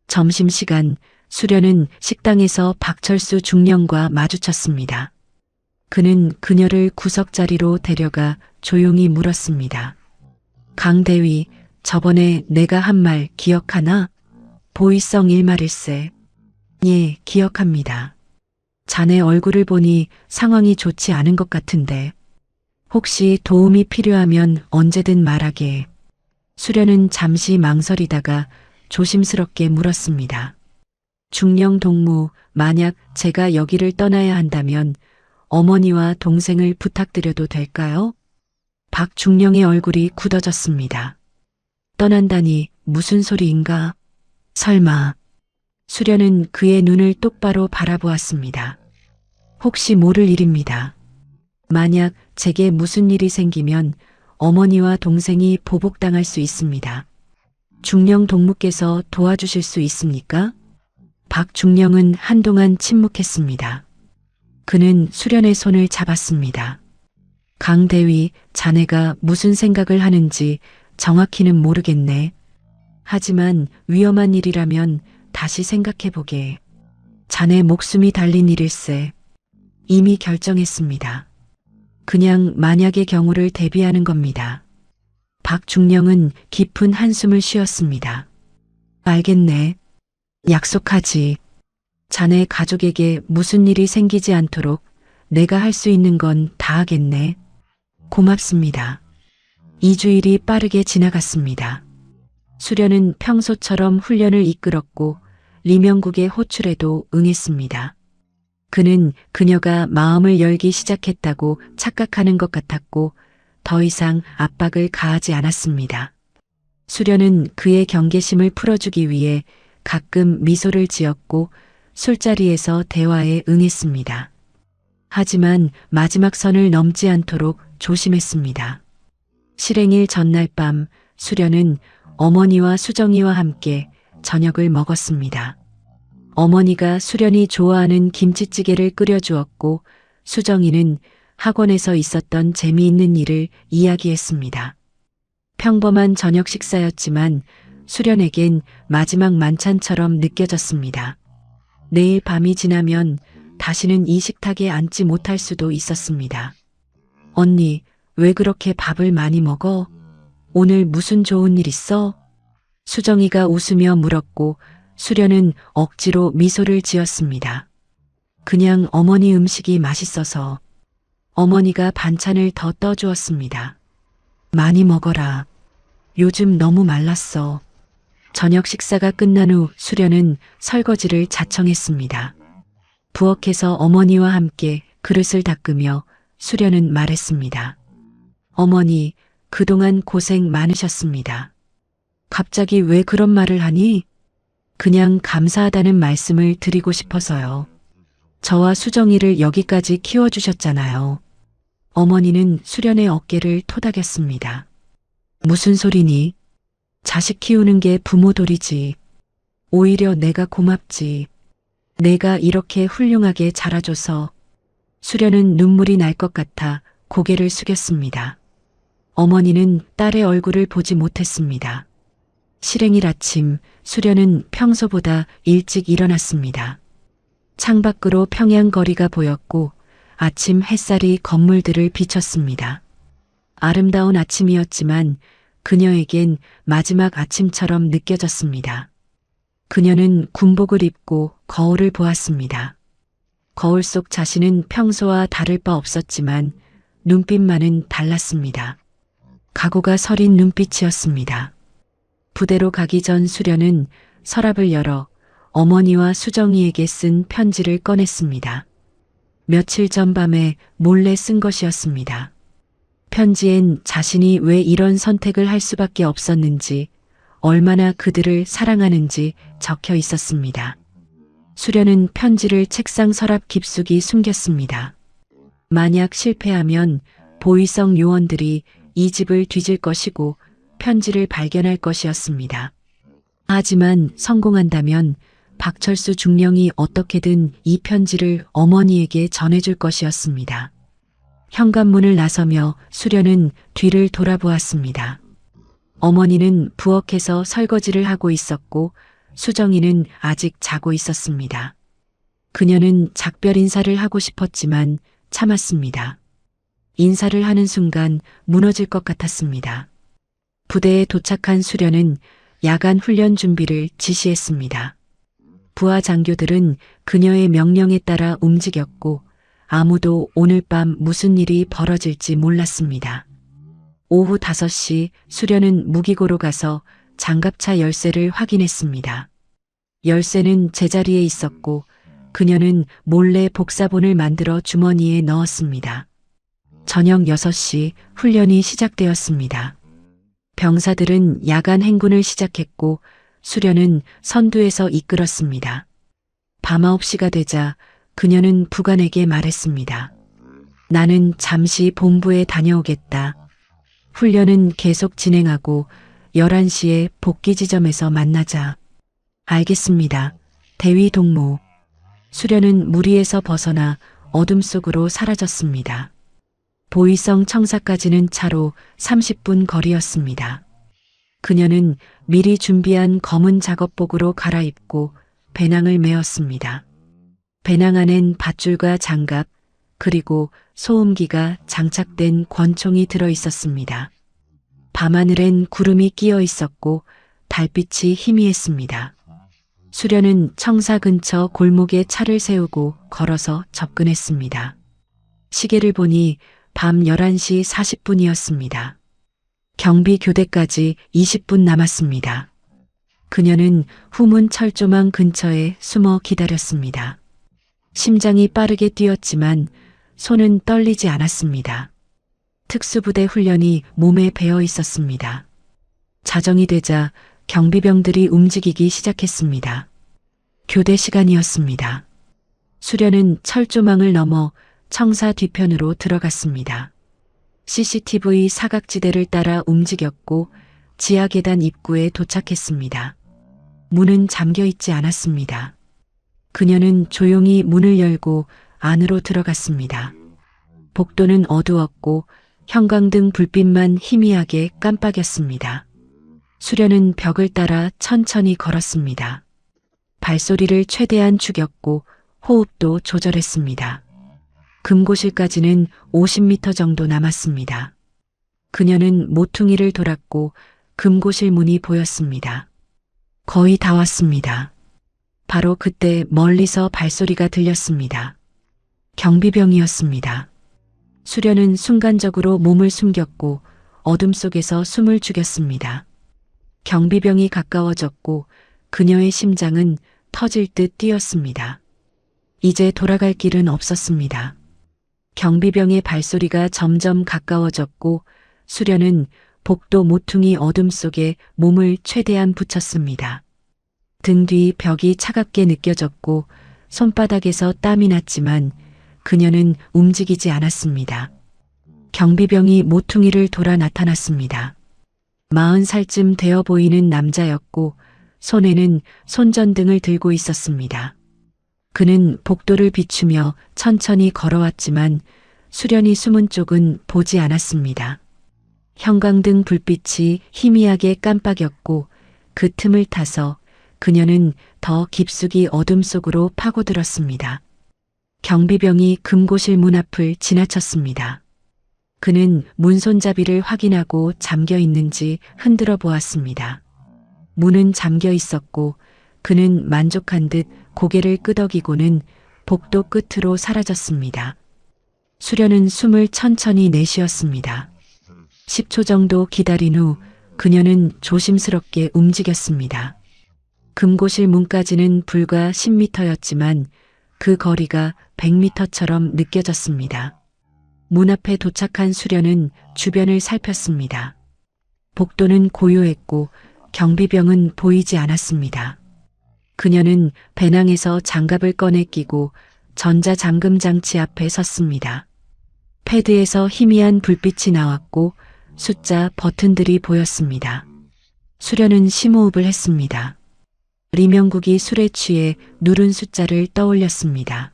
점심시간 수련은 식당에서 박철수 중령과 마주쳤습니다. 그는 그녀를 구석자리로 데려가 조용히 물었습니다. 강 대위, 저번에 내가 한 말 기억하나? 보이성 일말일세. 예, 기억합니다. 자네 얼굴을 보니 상황이 좋지 않은 것 같은데. 혹시 도움이 필요하면 언제든 말하게. 수련은 잠시 망설이다가 조심스럽게 물었습니다. 중령 동무, 만약 제가 여기를 떠나야 한다면 어머니와 동생을 부탁드려도 될까요? 박중령의 얼굴이 굳어졌습니다. 떠난다니 무슨 소리인가? 설마. 수련은 그의 눈을 똑바로 바라보았습니다. 혹시 모를 일입니다. 만약 제게 무슨 일이 생기면 어머니와 동생이 보복당할 수 있습니다. 중령 동무께서 도와주실 수 있습니까? 박중령은 한동안 침묵했습니다. 그는 수련의 손을 잡았습니다. 강대위, 자네가 무슨 생각을 하는지 정확히는 모르겠네. 하지만 위험한 일이라면 다시 생각해보게. 자네 목숨이 달린 일일세. 이미 결정했습니다. 그냥 만약의 경우를 대비하는 겁니다. 박중령은 깊은 한숨을 쉬었습니다. 알겠네. 약속하지. 자네 가족에게 무슨 일이 생기지 않도록 내가 할 수 있는 건 다 하겠네. 고맙습니다. 2주일이 빠르게 지나갔습니다. 수련은 평소처럼 훈련을 이끌었고 리명국의 호출에도 응했습니다. 그는 그녀가 마음을 열기 시작했다고 착각하는 것 같았고 더 이상 압박을 가하지 않았습니다. 수련은 그의 경계심을 풀어주기 위해 가끔 미소를 지었고 술자리에서 대화에 응했습니다. 하지만 마지막 선을 넘지 않도록 조심했습니다. 실행일 전날 밤 수련은 어머니와 수정이와 함께 저녁을 먹었습니다. 어머니가 수련이 좋아하는 김치찌개를 끓여주었고 수정이는 학원에서 있었던 재미있는 일을 이야기했습니다. 평범한 저녁 식사였지만 수련에겐 마지막 만찬처럼 느껴졌습니다. 내일 밤이 지나면 다시는 이 식탁에 앉지 못할 수도 있었습니다. 언니, 왜 그렇게 밥을 많이 먹어? 오늘 무슨 좋은 일 있어? 수정이가 웃으며 물었고 수련은 억지로 미소를 지었습니다. 그냥 어머니 음식이 맛있어서. 어머니가 반찬을 더 떠주었습니다. 많이 먹어라. 요즘 너무 말랐어. 저녁 식사가 끝난 후 수련은 설거지를 자청했습니다. 부엌에서 어머니와 함께 그릇을 닦으며 수련은 말했습니다. 어머니, 그동안 고생 많으셨습니다. 갑자기 왜 그런 말을 하니? 그냥 감사하다는 말씀을 드리고 싶어서요. 저와 수정이를 여기까지 키워주셨잖아요. 어머니는 수련의 어깨를 토닥였습니다. 무슨 소리니? 자식 키우는 게 부모 도리지. 오히려 내가 고맙지. 내가 이렇게 훌륭하게 자라줘서. 수련은 눈물이 날 것 같아 고개를 숙였습니다. 어머니는 딸의 얼굴을 보지 못했습니다. 실행일 아침 수련은 평소보다 일찍 일어났습니다. 창밖으로 평양 거리가 보였고 아침 햇살이 건물들을 비췄습니다. 아름다운 아침이었지만 그녀에겐 마지막 아침처럼 느껴졌습니다. 그녀는 군복을 입고 거울을 보았습니다. 거울 속 자신은 평소와 다를 바 없었지만 눈빛만은 달랐습니다. 각오가 서린 눈빛이었습니다. 부대로 가기 전 수련은 서랍을 열어 어머니와 수정이에게 쓴 편지를 꺼냈습니다. 며칠 전 밤에 몰래 쓴 것이었습니다. 편지엔 자신이 왜 이런 선택을 할 수밖에 없었는지, 얼마나 그들을 사랑하는지 적혀 있었습니다. 수련은 편지를 책상 서랍 깊숙이 숨겼습니다. 만약 실패하면 보위성 요원들이 이 집을 뒤질 것이고 편지를 발견할 것이었습니다. 하지만 성공한다면 박철수 중령이 어떻게든 이 편지를 어머니에게 전해줄 것이었습니다. 현관문을 나서며 수련은 뒤를 돌아보았습니다. 어머니는 부엌에서 설거지를 하고 있었고 수정이는 아직 자고 있었습니다. 그녀는 작별 인사를 하고 싶었지만 참았습니다. 인사를 하는 순간 무너질 것 같았습니다. 부대에 도착한 수련은 야간 훈련 준비를 지시했습니다. 부하 장교들은 그녀의 명령에 따라 움직였고 아무도 오늘 밤 무슨 일이 벌어질지 몰랐습니다. 오후 5시 수련은 무기고로 가서 장갑차 열쇠를 확인했습니다. 열쇠는 제자리에 있었고 그녀는 몰래 복사본을 만들어 주머니에 넣었습니다. 저녁 6시 훈련이 시작되었습니다. 병사들은 야간 행군을 시작했고 수련은 선두에서 이끌었습니다. 밤 9시가 되자 그녀는 부관에게 말했습니다. 나는 잠시 본부에 다녀오겠다. 훈련은 계속 진행하고 11시에 복귀 지점에서 만나자. 알겠습니다. 대위 동무. 수련은 무리에서 벗어나 어둠 속으로 사라졌습니다. 보이성 청사까지는 차로 30분 거리였습니다. 그녀는 미리 준비한 검은 작업복으로 갈아입고 배낭을 메었습니다. 배낭 안엔 밧줄과 장갑 그리고 소음기가 장착된 권총이 들어 있었습니다. 밤하늘엔 구름이 끼어 있었고 달빛이 희미했습니다. 수련은 청사 근처 골목에 차를 세우고 걸어서 접근했습니다. 시계를 보니 밤 11시 40분이었습니다. 경비 교대까지 20분 남았습니다. 그녀는 후문 철조망 근처에 숨어 기다렸습니다. 심장이 빠르게 뛰었지만 손은 떨리지 않았습니다. 특수부대 훈련이 몸에 배어 있었습니다. 자정이 되자 경비병들이 움직이기 시작했습니다. 교대 시간이었습니다. 수련은 철조망을 넘어 청사 뒤편으로 들어갔습니다. CCTV 사각지대를 따라 움직였고 지하 계단 입구에 도착했습니다. 문은 잠겨 있지 않았습니다. 그녀는 조용히 문을 열고 안으로 들어갔습니다. 복도는 어두웠고 형광등 불빛만 희미하게 깜빡였습니다. 수련은 벽을 따라 천천히 걸었습니다. 발소리를 최대한 죽였고 호흡도 조절했습니다. 금고실까지는 50m 정도 남았습니다. 그녀는 모퉁이를 돌았고 금고실 문이 보였습니다. 거의 다 왔습니다. 바로 그때 멀리서 발소리가 들렸습니다. 경비병이었습니다. 수련은 순간적으로 몸을 숨겼고 어둠 속에서 숨을 죽였습니다. 경비병이 가까워졌고 그녀의 심장은 터질 듯 뛰었습니다. 이제 돌아갈 길은 없었습니다. 경비병의 발소리가 점점 가까워졌고 수련은 복도 모퉁이 어둠 속에 몸을 최대한 붙였습니다. 등 뒤 벽이 차갑게 느껴졌고 손바닥에서 땀이 났지만 그녀는 움직이지 않았습니다. 경비병이 모퉁이를 돌아 나타났습니다. 40살쯤 되어 보이는 남자였고 손에는 손전등을 들고 있었습니다. 그는 복도를 비추며 천천히 걸어왔지만 수련이 숨은 쪽은 보지 않았습니다. 형광등 불빛이 희미하게 깜빡였고 그 틈을 타서 그녀는 더 깊숙이 어둠 속으로 파고들었습니다. 경비병이 금고실 문 앞을 지나쳤습니다. 그는 문손잡이를 확인하고 잠겨 있는지 흔들어 보았습니다. 문은 잠겨 있었고 그는 만족한 듯 고개를 끄덕이고는 복도 끝으로 사라졌습니다. 수련은 숨을 천천히 내쉬었습니다. 10초 정도 기다린 후 그녀는 조심스럽게 움직였습니다. 금고실 문까지는 불과 10m였지만 그 거리가 100m처럼 느껴졌습니다. 문 앞에 도착한 수련은 주변을 살폈습니다. 복도는 고요했고 경비병은 보이지 않았습니다. 그녀는 배낭에서 장갑을 꺼내 끼고 전자잠금 장치 앞에 섰습니다. 패드에서 희미한 불빛이 나왔고 숫자 버튼들이 보였습니다. 수련은 심호흡을 했습니다. 리명국이 술에 취해 누른 숫자를 떠올렸습니다.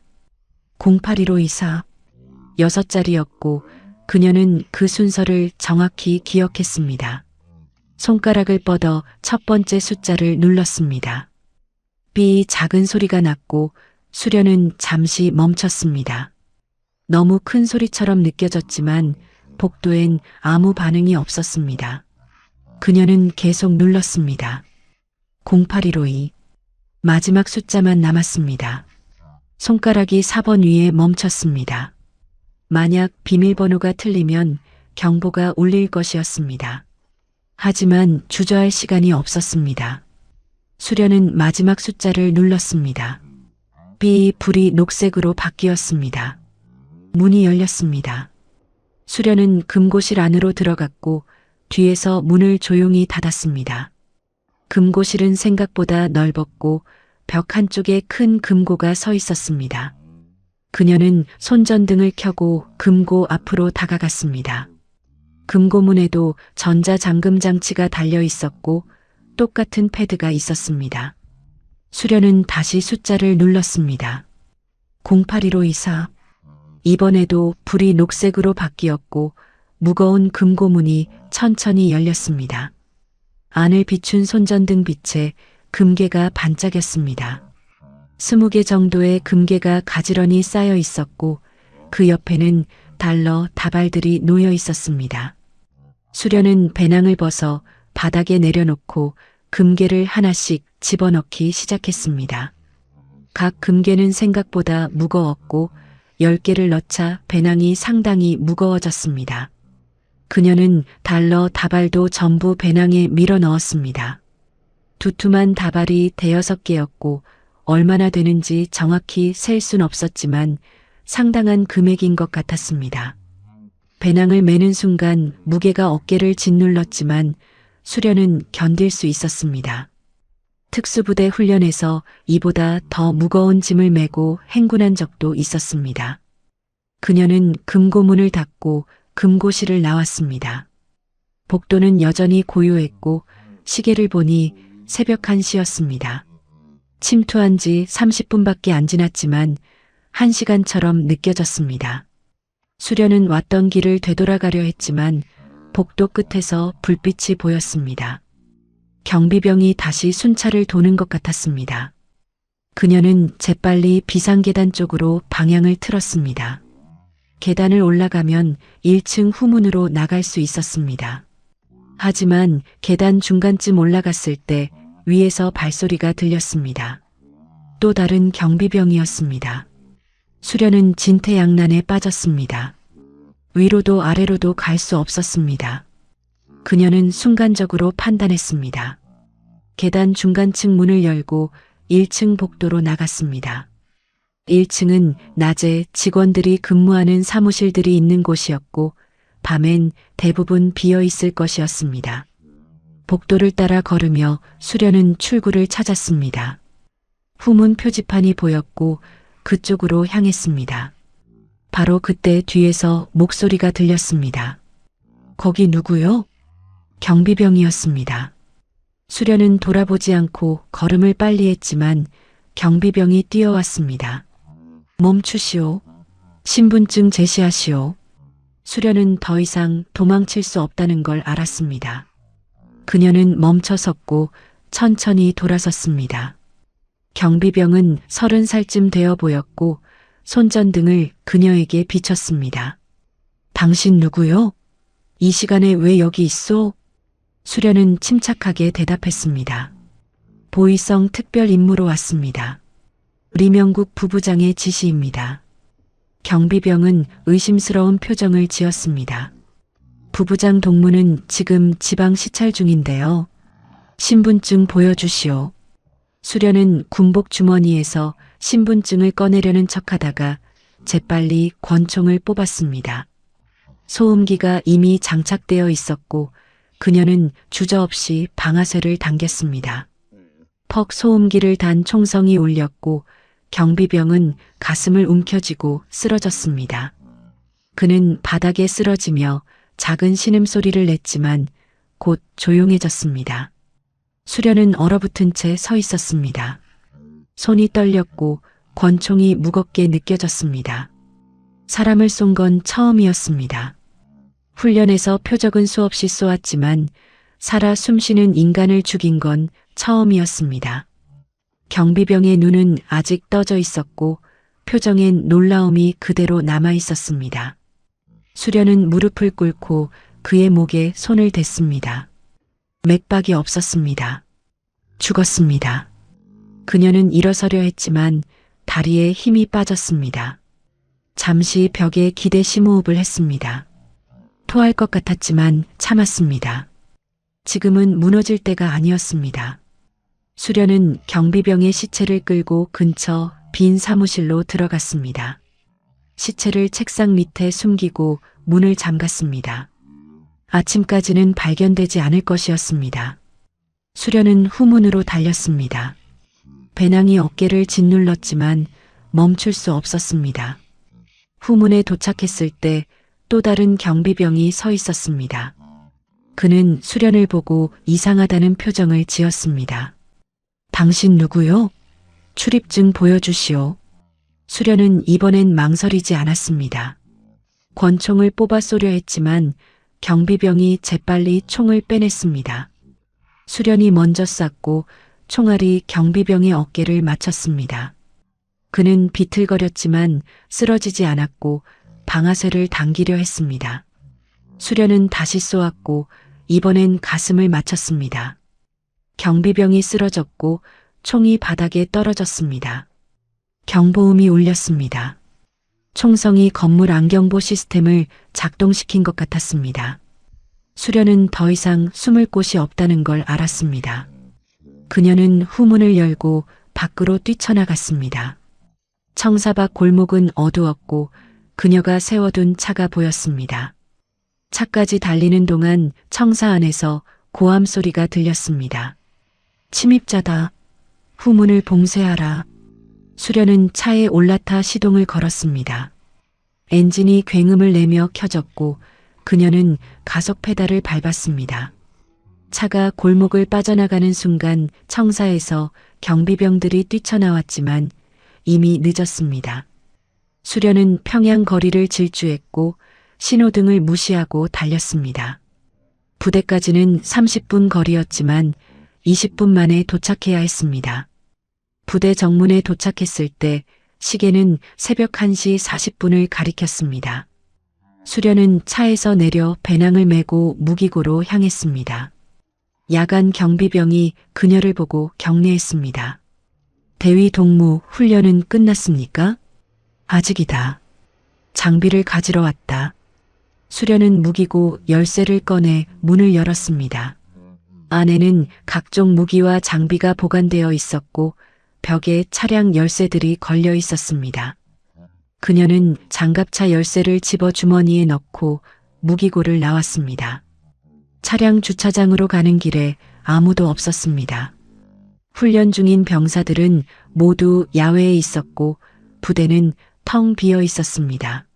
081-524 6자리였고 그녀는 그 순서를 정확히 기억했습니다. 손가락을 뻗어 첫 번째 숫자를 눌렀습니다. 삐 작은 소리가 났고 수련은 잠시 멈췄습니다. 너무 큰 소리처럼 느껴졌지만 복도엔 아무 반응이 없었습니다. 그녀는 계속 눌렀습니다. 081-524 마지막 숫자만 남았습니다. 손가락이 4번 위에 멈췄습니다. 만약 비밀번호가 틀리면 경보가 울릴 것이었습니다. 하지만 주저할 시간이 없었습니다. 수련은 마지막 숫자를 눌렀습니다. 불이 녹색으로 바뀌었습니다. 문이 열렸습니다. 수련은 금고실 안으로 들어갔고 뒤에서 문을 조용히 닫았습니다. 금고실은 생각보다 넓었고 벽 한쪽에 큰 금고가 서 있었습니다. 그녀는 손전등을 켜고 금고 앞으로 다가갔습니다. 금고문에도 전자잠금 장치가 달려 있었고 똑같은 패드가 있었습니다. 수련은 다시 숫자를 눌렀습니다. 081524. 이번에도 불이 녹색으로 바뀌었고 무거운 금고문이 천천히 열렸습니다. 안을 비춘 손전등 빛에 금괴가 반짝였습니다. 20개 정도의 금괴가 가지런히 쌓여 있었고 그 옆에는 달러, 다발들이 놓여 있었습니다. 수련은 배낭을 벗어 바닥에 내려놓고 금괴를 하나씩 집어넣기 시작했습니다. 각 금괴는 생각보다 무거웠고 10개를 넣자 배낭이 상당히 무거워졌습니다. 그녀는 달러, 다발도 전부 배낭에 밀어 넣었습니다. 두툼한 다발이 5개였고 얼마나 되는지 정확히 셀 순 없었지만 상당한 금액인 것 같았습니다. 배낭을 매는 순간 무게가 어깨를 짓눌렀지만 수련은 견딜 수 있었습니다. 특수부대 훈련에서 이보다 더 무거운 짐을 메고 행군한 적도 있었습니다. 그녀는 금고문을 닫고 금고실을 나왔습니다. 복도는 여전히 고요했고 시계를 보니 새벽 1시였습니다. 침투한 지 30분밖에 안 지났지만 1시간처럼 느껴졌습니다. 수련은 왔던 길을 되돌아가려 했지만 복도 끝에서 불빛이 보였습니다. 경비병이 다시 순찰을 도는 것 같았습니다. 그녀는 재빨리 비상계단 쪽으로 방향을 틀었습니다. 계단을 올라가면 1층 후문으로 나갈 수 있었습니다. 하지만 계단 중간쯤 올라갔을 때 위에서 발소리가 들렸습니다. 또 다른 경비병이었습니다. 수련은 진퇴양난에 빠졌습니다. 위로도 아래로도 갈 수 없었습니다. 그녀는 순간적으로 판단했습니다. 계단 중간층 문을 열고 1층 복도로 나갔습니다. 1층은 낮에 직원들이 근무하는 사무실들이 있는 곳이었고 밤엔 대부분 비어 있을 것이었습니다. 복도를 따라 걸으며 수련은 출구를 찾았습니다. 후문 표지판이 보였고 그쪽으로 향했습니다. 바로 그때 뒤에서 목소리가 들렸습니다. 거기 누구요? 경비병이었습니다. 수련은 돌아보지 않고 걸음을 빨리 했지만 경비병이 뛰어왔습니다. 멈추시오. 신분증 제시하시오. 수련은 더 이상 도망칠 수 없다는 걸 알았습니다. 그녀는 멈춰섰고 천천히 돌아섰습니다. 경비병은 30살쯤 되어 보였고 손전등을 그녀에게 비췄습니다. 당신 누구요? 이 시간에 왜 여기 있소? 수련은 침착하게 대답했습니다. 보위성 특별 임무로 왔습니다. 리명국 부부장의 지시입니다. 경비병은 의심스러운 표정을 지었습니다. 부부장 동무는 지금 지방 시찰 중인데요. 신분증 보여주시오. 수련은 군복 주머니에서 신분증을 꺼내려는 척하다가 재빨리 권총을 뽑았습니다. 소음기가 이미 장착되어 있었고 그녀는 주저없이 방아쇠를 당겼습니다. 퍽 소음기를 단 총성이 울렸고 경비병은 가슴을 움켜쥐고 쓰러졌습니다. 그는 바닥에 쓰러지며 작은 신음소리를 냈지만 곧 조용해졌습니다. 수련은 얼어붙은 채 서 있었습니다. 손이 떨렸고 권총이 무겁게 느껴졌습니다. 사람을 쏜 건 처음이었습니다. 훈련에서 표적은 수없이 쏘았지만 살아 숨쉬는 인간을 죽인 건 처음이었습니다. 경비병의 눈은 아직 떠져 있었고 표정엔 놀라움이 그대로 남아 있었습니다. 수련은 무릎을 꿇고 그의 목에 손을 댔습니다. 맥박이 없었습니다. 죽었습니다. 그녀는 일어서려 했지만 다리에 힘이 빠졌습니다. 잠시 벽에 기대 심호흡을 했습니다. 토할 것 같았지만 참았습니다. 지금은 무너질 때가 아니었습니다. 수련은 경비병의 시체를 끌고 근처 빈 사무실로 들어갔습니다. 시체를 책상 밑에 숨기고 문을 잠갔습니다. 아침까지는 발견되지 않을 것이었습니다. 수련은 후문으로 달렸습니다. 배낭이 어깨를 짓눌렀지만 멈출 수 없었습니다. 후문에 도착했을 때 또 다른 경비병이 서 있었습니다. 그는 수련을 보고 이상하다는 표정을 지었습니다. 당신 누구요? 출입증 보여주시오. 수련은 이번엔 망설이지 않았습니다. 권총을 뽑아 쏘려 했지만 경비병이 재빨리 총을 빼냈습니다. 수련이 먼저 쐈고 총알이 경비병의 어깨를 맞췄습니다. 그는 비틀거렸지만 쓰러지지 않았고 방아쇠를 당기려 했습니다. 수련은 다시 쏘았고 이번엔 가슴을 맞췄습니다. 경비병이 쓰러졌고 총이 바닥에 떨어졌습니다. 경보음이 울렸습니다. 총성이 건물 안경보 시스템을 작동시킨 것 같았습니다. 수련은 더 이상 숨을 곳이 없다는 걸 알았습니다. 그녀는 후문을 열고 밖으로 뛰쳐나갔습니다. 청사 밖 골목은 어두웠고 그녀가 세워둔 차가 보였습니다. 차까지 달리는 동안 청사 안에서 고함 소리가 들렸습니다. 침입자다. 후문을 봉쇄하라. 수련은 차에 올라타 시동을 걸었습니다. 엔진이 굉음을 내며 켜졌고 그녀는 가속 페달을 밟았습니다. 차가 골목을 빠져나가는 순간 청사에서 경비병들이 뛰쳐나왔지만 이미 늦었습니다. 수련은 평양 거리를 질주했고 신호등을 무시하고 달렸습니다. 부대까지는 30분 거리였지만 20분 만에 도착해야 했습니다. 부대 정문에 도착했을 때 시계는 새벽 1시 40분을 가리켰습니다. 수련은 차에서 내려 배낭을 메고 무기고로 향했습니다. 야간 경비병이 그녀를 보고 경례했습니다. 대위 동무 훈련은 끝났습니까? 아직이다. 장비를 가지러 왔다. 수련은 무기고 열쇠를 꺼내 문을 열었습니다. 안에는 각종 무기와 장비가 보관되어 있었고 벽에 차량 열쇠들이 걸려 있었습니다. 그녀는 장갑차 열쇠를 집어 주머니에 넣고 무기고를 나왔습니다. 차량 주차장으로 가는 길에 아무도 없었습니다. 훈련 중인 병사들은 모두 야외에 있었고 부대는 텅 비어 있었습니다.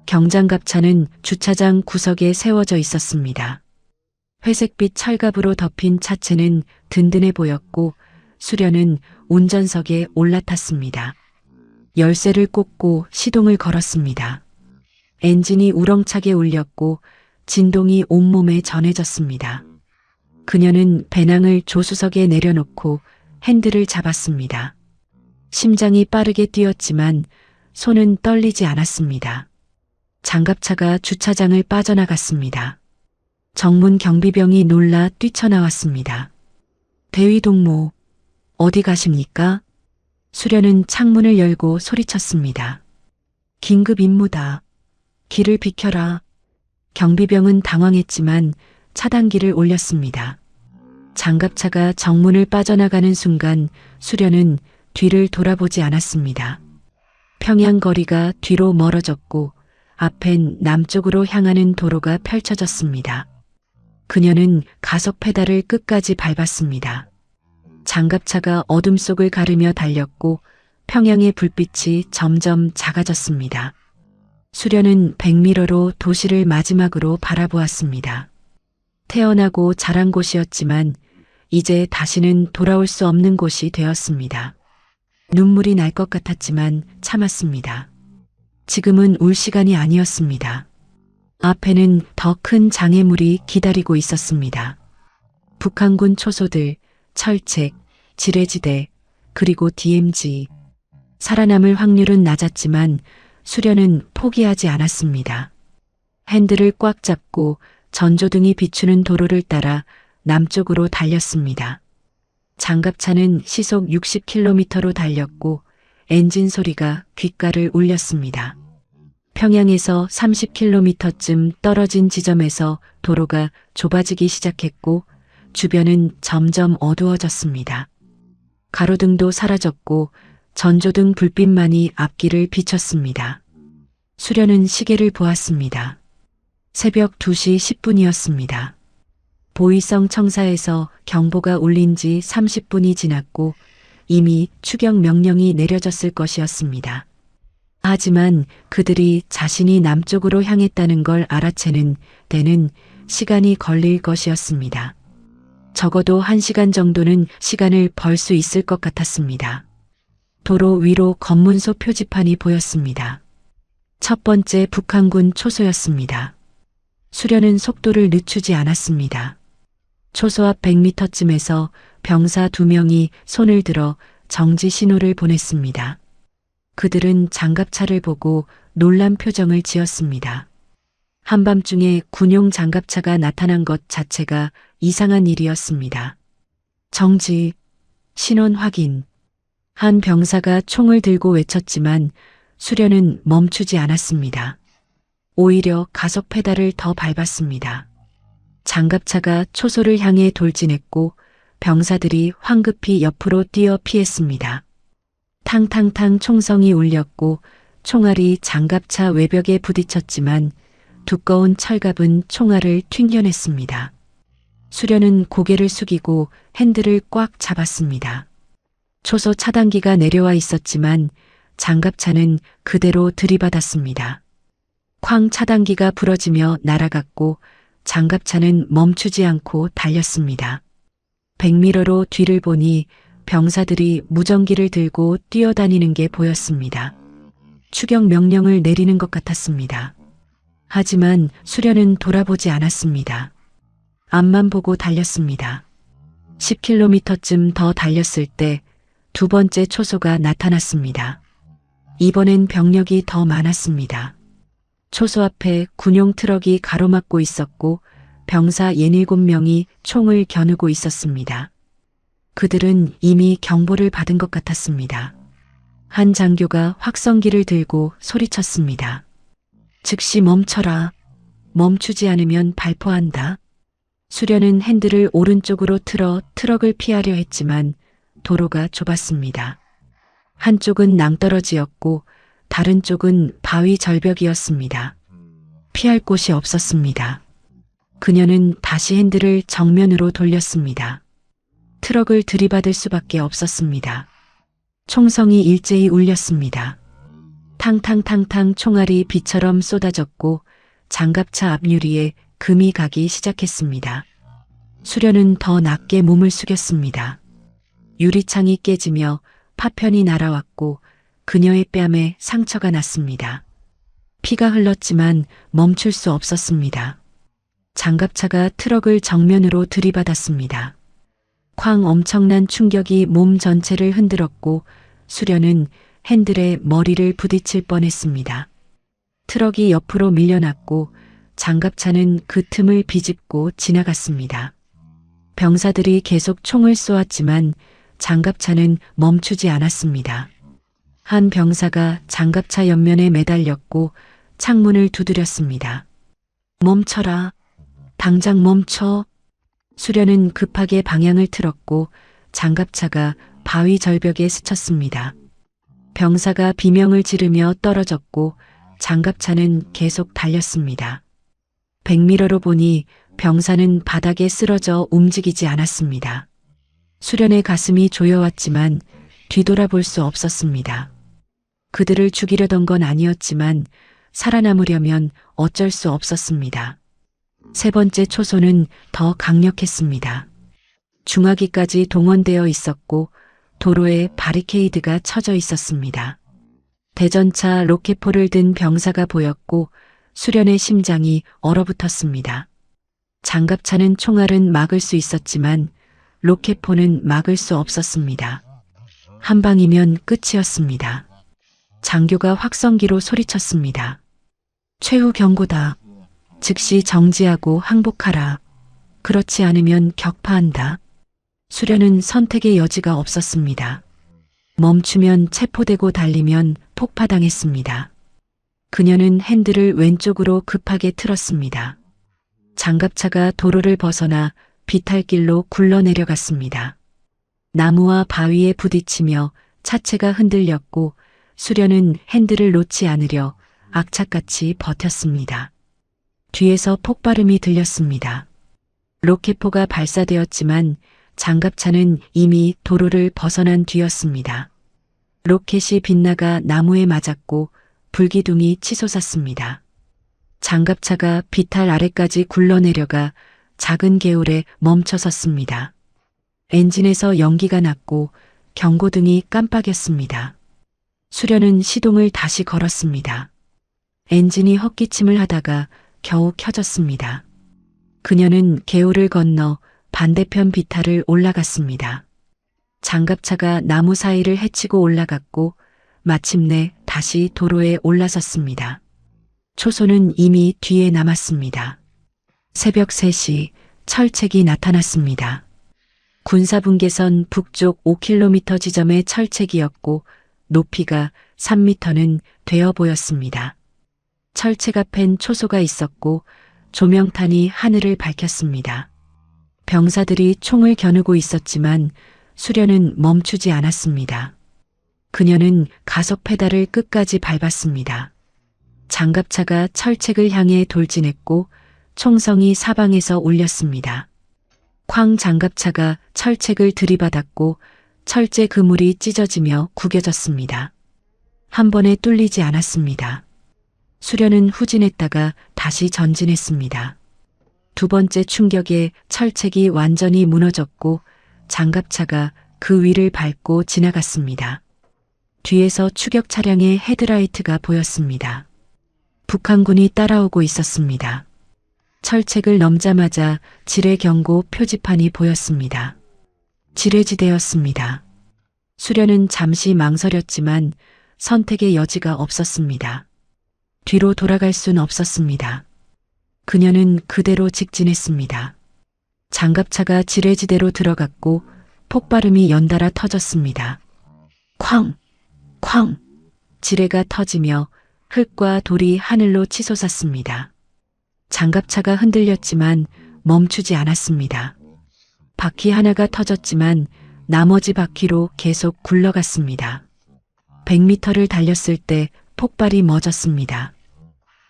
경장갑차는 주차장 구석에 세워져 있었습니다. 회색빛 철갑으로 덮인 차체는 든든해 보였고 수련은 운전석에 올라탔습니다. 열쇠를 꽂고 시동을 걸었습니다. 엔진이 우렁차게 울렸고 진동이 온몸에 전해졌습니다. 그녀는 배낭을 조수석에 내려놓고 핸들을 잡았습니다. 심장이 빠르게 뛰었지만 손은 떨리지 않았습니다. 장갑차가 주차장을 빠져나갔습니다. 정문 경비병이 놀라 뛰쳐나왔습니다. 대위 동무, 어디 가십니까? 수련은 창문을 열고 소리쳤습니다. 긴급 임무다. 길을 비켜라. 경비병은 당황했지만 차단기를 올렸습니다. 장갑차가 정문을 빠져나가는 순간 수련은 뒤를 돌아보지 않았습니다. 평양 거리가 뒤로 멀어졌고 앞엔 남쪽으로 향하는 도로가 펼쳐졌습니다. 그녀는 가속 페달을 끝까지 밟았습니다. 장갑차가 어둠 속을 가르며 달렸고 평양의 불빛이 점점 작아졌습니다. 수련은 백미러로 도시를 마지막으로 바라보았습니다. 태어나고 자란 곳이었지만 이제 다시는 돌아올 수 없는 곳이 되었습니다. 눈물이 날 것 같았지만 참았습니다. 지금은 울 시간이 아니었습니다. 앞에는 더 큰 장애물이 기다리고 있었습니다. 북한군 초소들, 철책, 지뢰지대, 그리고 DMZ. 살아남을 확률은 낮았지만 수련은 포기하지 않았습니다. 핸들을 꽉 잡고 전조등이 비추는 도로를 따라 남쪽으로 달렸습니다. 장갑차는 시속 60km로 달렸고 엔진 소리가 귓가를 울렸습니다. 평양에서 30km쯤 떨어진 지점에서 도로가 좁아지기 시작했고 주변은 점점 어두워졌습니다. 가로등도 사라졌고 전조등 불빛만이 앞길을 비췄습니다. 수련은 시계를 보았습니다. 새벽 2시 10분이었습니다. 보위성 청사에서 경보가 울린 지 30분이 지났고 이미 추격 명령이 내려졌을 것이었습니다. 하지만 그들이 자신이 남쪽으로 향했다는 걸 알아채는 데는 시간이 걸릴 것이었습니다. 적어도 1시간 정도는 시간을 벌 수 있을 것 같았습니다. 도로 위로 검문소 표지판이 보였습니다. 첫 번째 북한군 초소였습니다. 수련은 속도를 늦추지 않았습니다. 초소 앞 100m쯤에서 병사 2명이 손을 들어 정지 신호를 보냈습니다. 그들은 장갑차를 보고 놀란 표정을 지었습니다. 한밤중에 군용 장갑차가 나타난 것 자체가 이상한 일이었습니다. 정지, 신원 확인. 한 병사가 총을 들고 외쳤지만 수련은 멈추지 않았습니다. 오히려 가속 페달을 더 밟았습니다. 장갑차가 초소를 향해 돌진했고 병사들이 황급히 옆으로 뛰어 피했습니다. 탕탕탕 총성이 울렸고 총알이 장갑차 외벽에 부딪혔지만 두꺼운 철갑은 총알을 튕겨냈습니다. 수련은 고개를 숙이고 핸들을 꽉 잡았습니다. 초소 차단기가 내려와 있었지만 장갑차는 그대로 들이받았습니다. 쾅 차단기가 부러지며 날아갔고 장갑차는 멈추지 않고 달렸습니다. 100m로 뒤를 보니 병사들이 무전기를 들고 뛰어다니는 게 보였습니다. 추격 명령을 내리는 것 같았습니다. 하지만 수련은 돌아보지 않았습니다. 앞만 보고 달렸습니다. 10km쯤 더 달렸을 때 두 번째 초소가 나타났습니다. 이번엔 병력이 더 많았습니다. 초소 앞에 군용 트럭이 가로막고 있었고 병사 67명이 총을 겨누고 있었습니다. 그들은 이미 경보를 받은 것 같았습니다. 한 장교가 확성기를 들고 소리쳤습니다. 즉시 멈춰라. 멈추지 않으면 발포한다. 수련은 핸들을 오른쪽으로 틀어 트럭을 피하려 했지만 도로가 좁았습니다. 한쪽은 낭떠러지였고 다른 쪽은 바위 절벽이었습니다. 피할 곳이 없었습니다. 그녀는 다시 핸들을 정면으로 돌렸습니다. 트럭을 들이받을 수밖에 없었습니다. 총성이 일제히 울렸습니다. 탕탕탕탕 총알이 비처럼 쏟아졌고 장갑차 앞유리에 금이 가기 시작했습니다. 수련은 더 낮게 몸을 숙였습니다. 유리창이 깨지며 파편이 날아왔고 그녀의 뺨에 상처가 났습니다. 피가 흘렀지만 멈출 수 없었습니다. 장갑차가 트럭을 정면으로 들이받았습니다. 쾅 엄청난 충격이 몸 전체를 흔들었고 수련은 핸들에 머리를 부딪힐 뻔했습니다. 트럭이 옆으로 밀려났고 장갑차는 그 틈을 비집고 지나갔습니다. 병사들이 계속 총을 쏘았지만 장갑차는 멈추지 않았습니다. 한 병사가 장갑차 옆면에 매달렸고 창문을 두드렸습니다. 멈춰라. 당장 멈춰. 수련은 급하게 방향을 틀었고 장갑차가 바위 절벽에 스쳤습니다. 병사가 비명을 지르며 떨어졌고 장갑차는 계속 달렸습니다. 100m로 보니 병사는 바닥에 쓰러져 움직이지 않았습니다. 수련의 가슴이 조여왔지만 뒤돌아볼 수 없었습니다. 그들을 죽이려던 건 아니었지만 살아남으려면 어쩔 수 없었습니다. 세 번째 초소는 더 강력했습니다. 중화기까지 동원되어 있었고 도로에 바리케이드가 쳐져 있었습니다. 대전차 로켓포를 든 병사가 보였고 수련의 심장이 얼어붙었습니다. 장갑차는 총알은 막을 수 있었지만 로켓포는 막을 수 없었습니다. 한 방이면 끝이었습니다. 장교가 확성기로 소리쳤습니다. 최후 경고다. 즉시 정지하고 항복하라. 그렇지 않으면 격파한다. 수련은 선택의 여지가 없었습니다. 멈추면 체포되고 달리면 폭파당했습니다. 그녀는 핸들을 왼쪽으로 급하게 틀었습니다. 장갑차가 도로를 벗어나 비탈길로 굴러내려갔습니다. 나무와 바위에 부딪히며 차체가 흔들렸고 수련은 핸들을 놓지 않으려 악착같이 버텼습니다. 뒤에서 폭발음이 들렸습니다. 로켓포가 발사되었지만 장갑차는 이미 도로를 벗어난 뒤였습니다. 로켓이 빗나가 나무에 맞았고 불기둥이 치솟았습니다. 장갑차가 비탈 아래까지 굴러내려가 작은 개울에 멈춰섰습니다. 엔진에서 연기가 났고 경고등이 깜빡였습니다. 수련은 시동을 다시 걸었습니다. 엔진이 헛기침을 하다가 겨우 켜졌습니다. 그녀는 개울을 건너 반대편 비탈을 올라갔습니다. 장갑차가 나무 사이를 헤치고 올라갔고 마침내 다시 도로에 올라섰습니다. 초소는 이미 뒤에 남았습니다. 새벽 3시 철책이 나타났습니다. 군사분계선 북쪽 5km 지점의 철책이었고 높이가 3m는 되어 보였습니다. 철책 앞엔 초소가 있었고 조명탄이 하늘을 밝혔습니다. 병사들이 총을 겨누고 있었지만 수련은 멈추지 않았습니다. 그녀는 가속 페달을 끝까지 밟았습니다. 장갑차가 철책을 향해 돌진했고 총성이 사방에서 울렸습니다. 쾅 장갑차가 철책을 들이받았고 철제 그물이 찢어지며 구겨졌습니다. 한 번에 뚫리지 않았습니다. 수련은 후진했다가 다시 전진했습니다. 두 번째 충격에 철책이 완전히 무너졌고 장갑차가 그 위를 밟고 지나갔습니다. 뒤에서 추격 차량의 헤드라이트가 보였습니다. 북한군이 따라오고 있었습니다. 철책을 넘자마자 지뢰 경고 표지판이 보였습니다. 지뢰지대였습니다. 수련은 잠시 망설였지만 선택의 여지가 없었습니다. 뒤로 돌아갈 순 없었습니다. 그녀는 그대로 직진했습니다. 장갑차가 지뢰지대로 들어갔고 폭발음이 연달아 터졌습니다. 쾅! 쾅! 지뢰가 터지며 흙과 돌이 하늘로 치솟았습니다. 장갑차가 흔들렸지만 멈추지 않았습니다. 바퀴 하나가 터졌지만 나머지 바퀴로 계속 굴러갔습니다. 100m를 달렸을 때 폭발이 멎었습니다.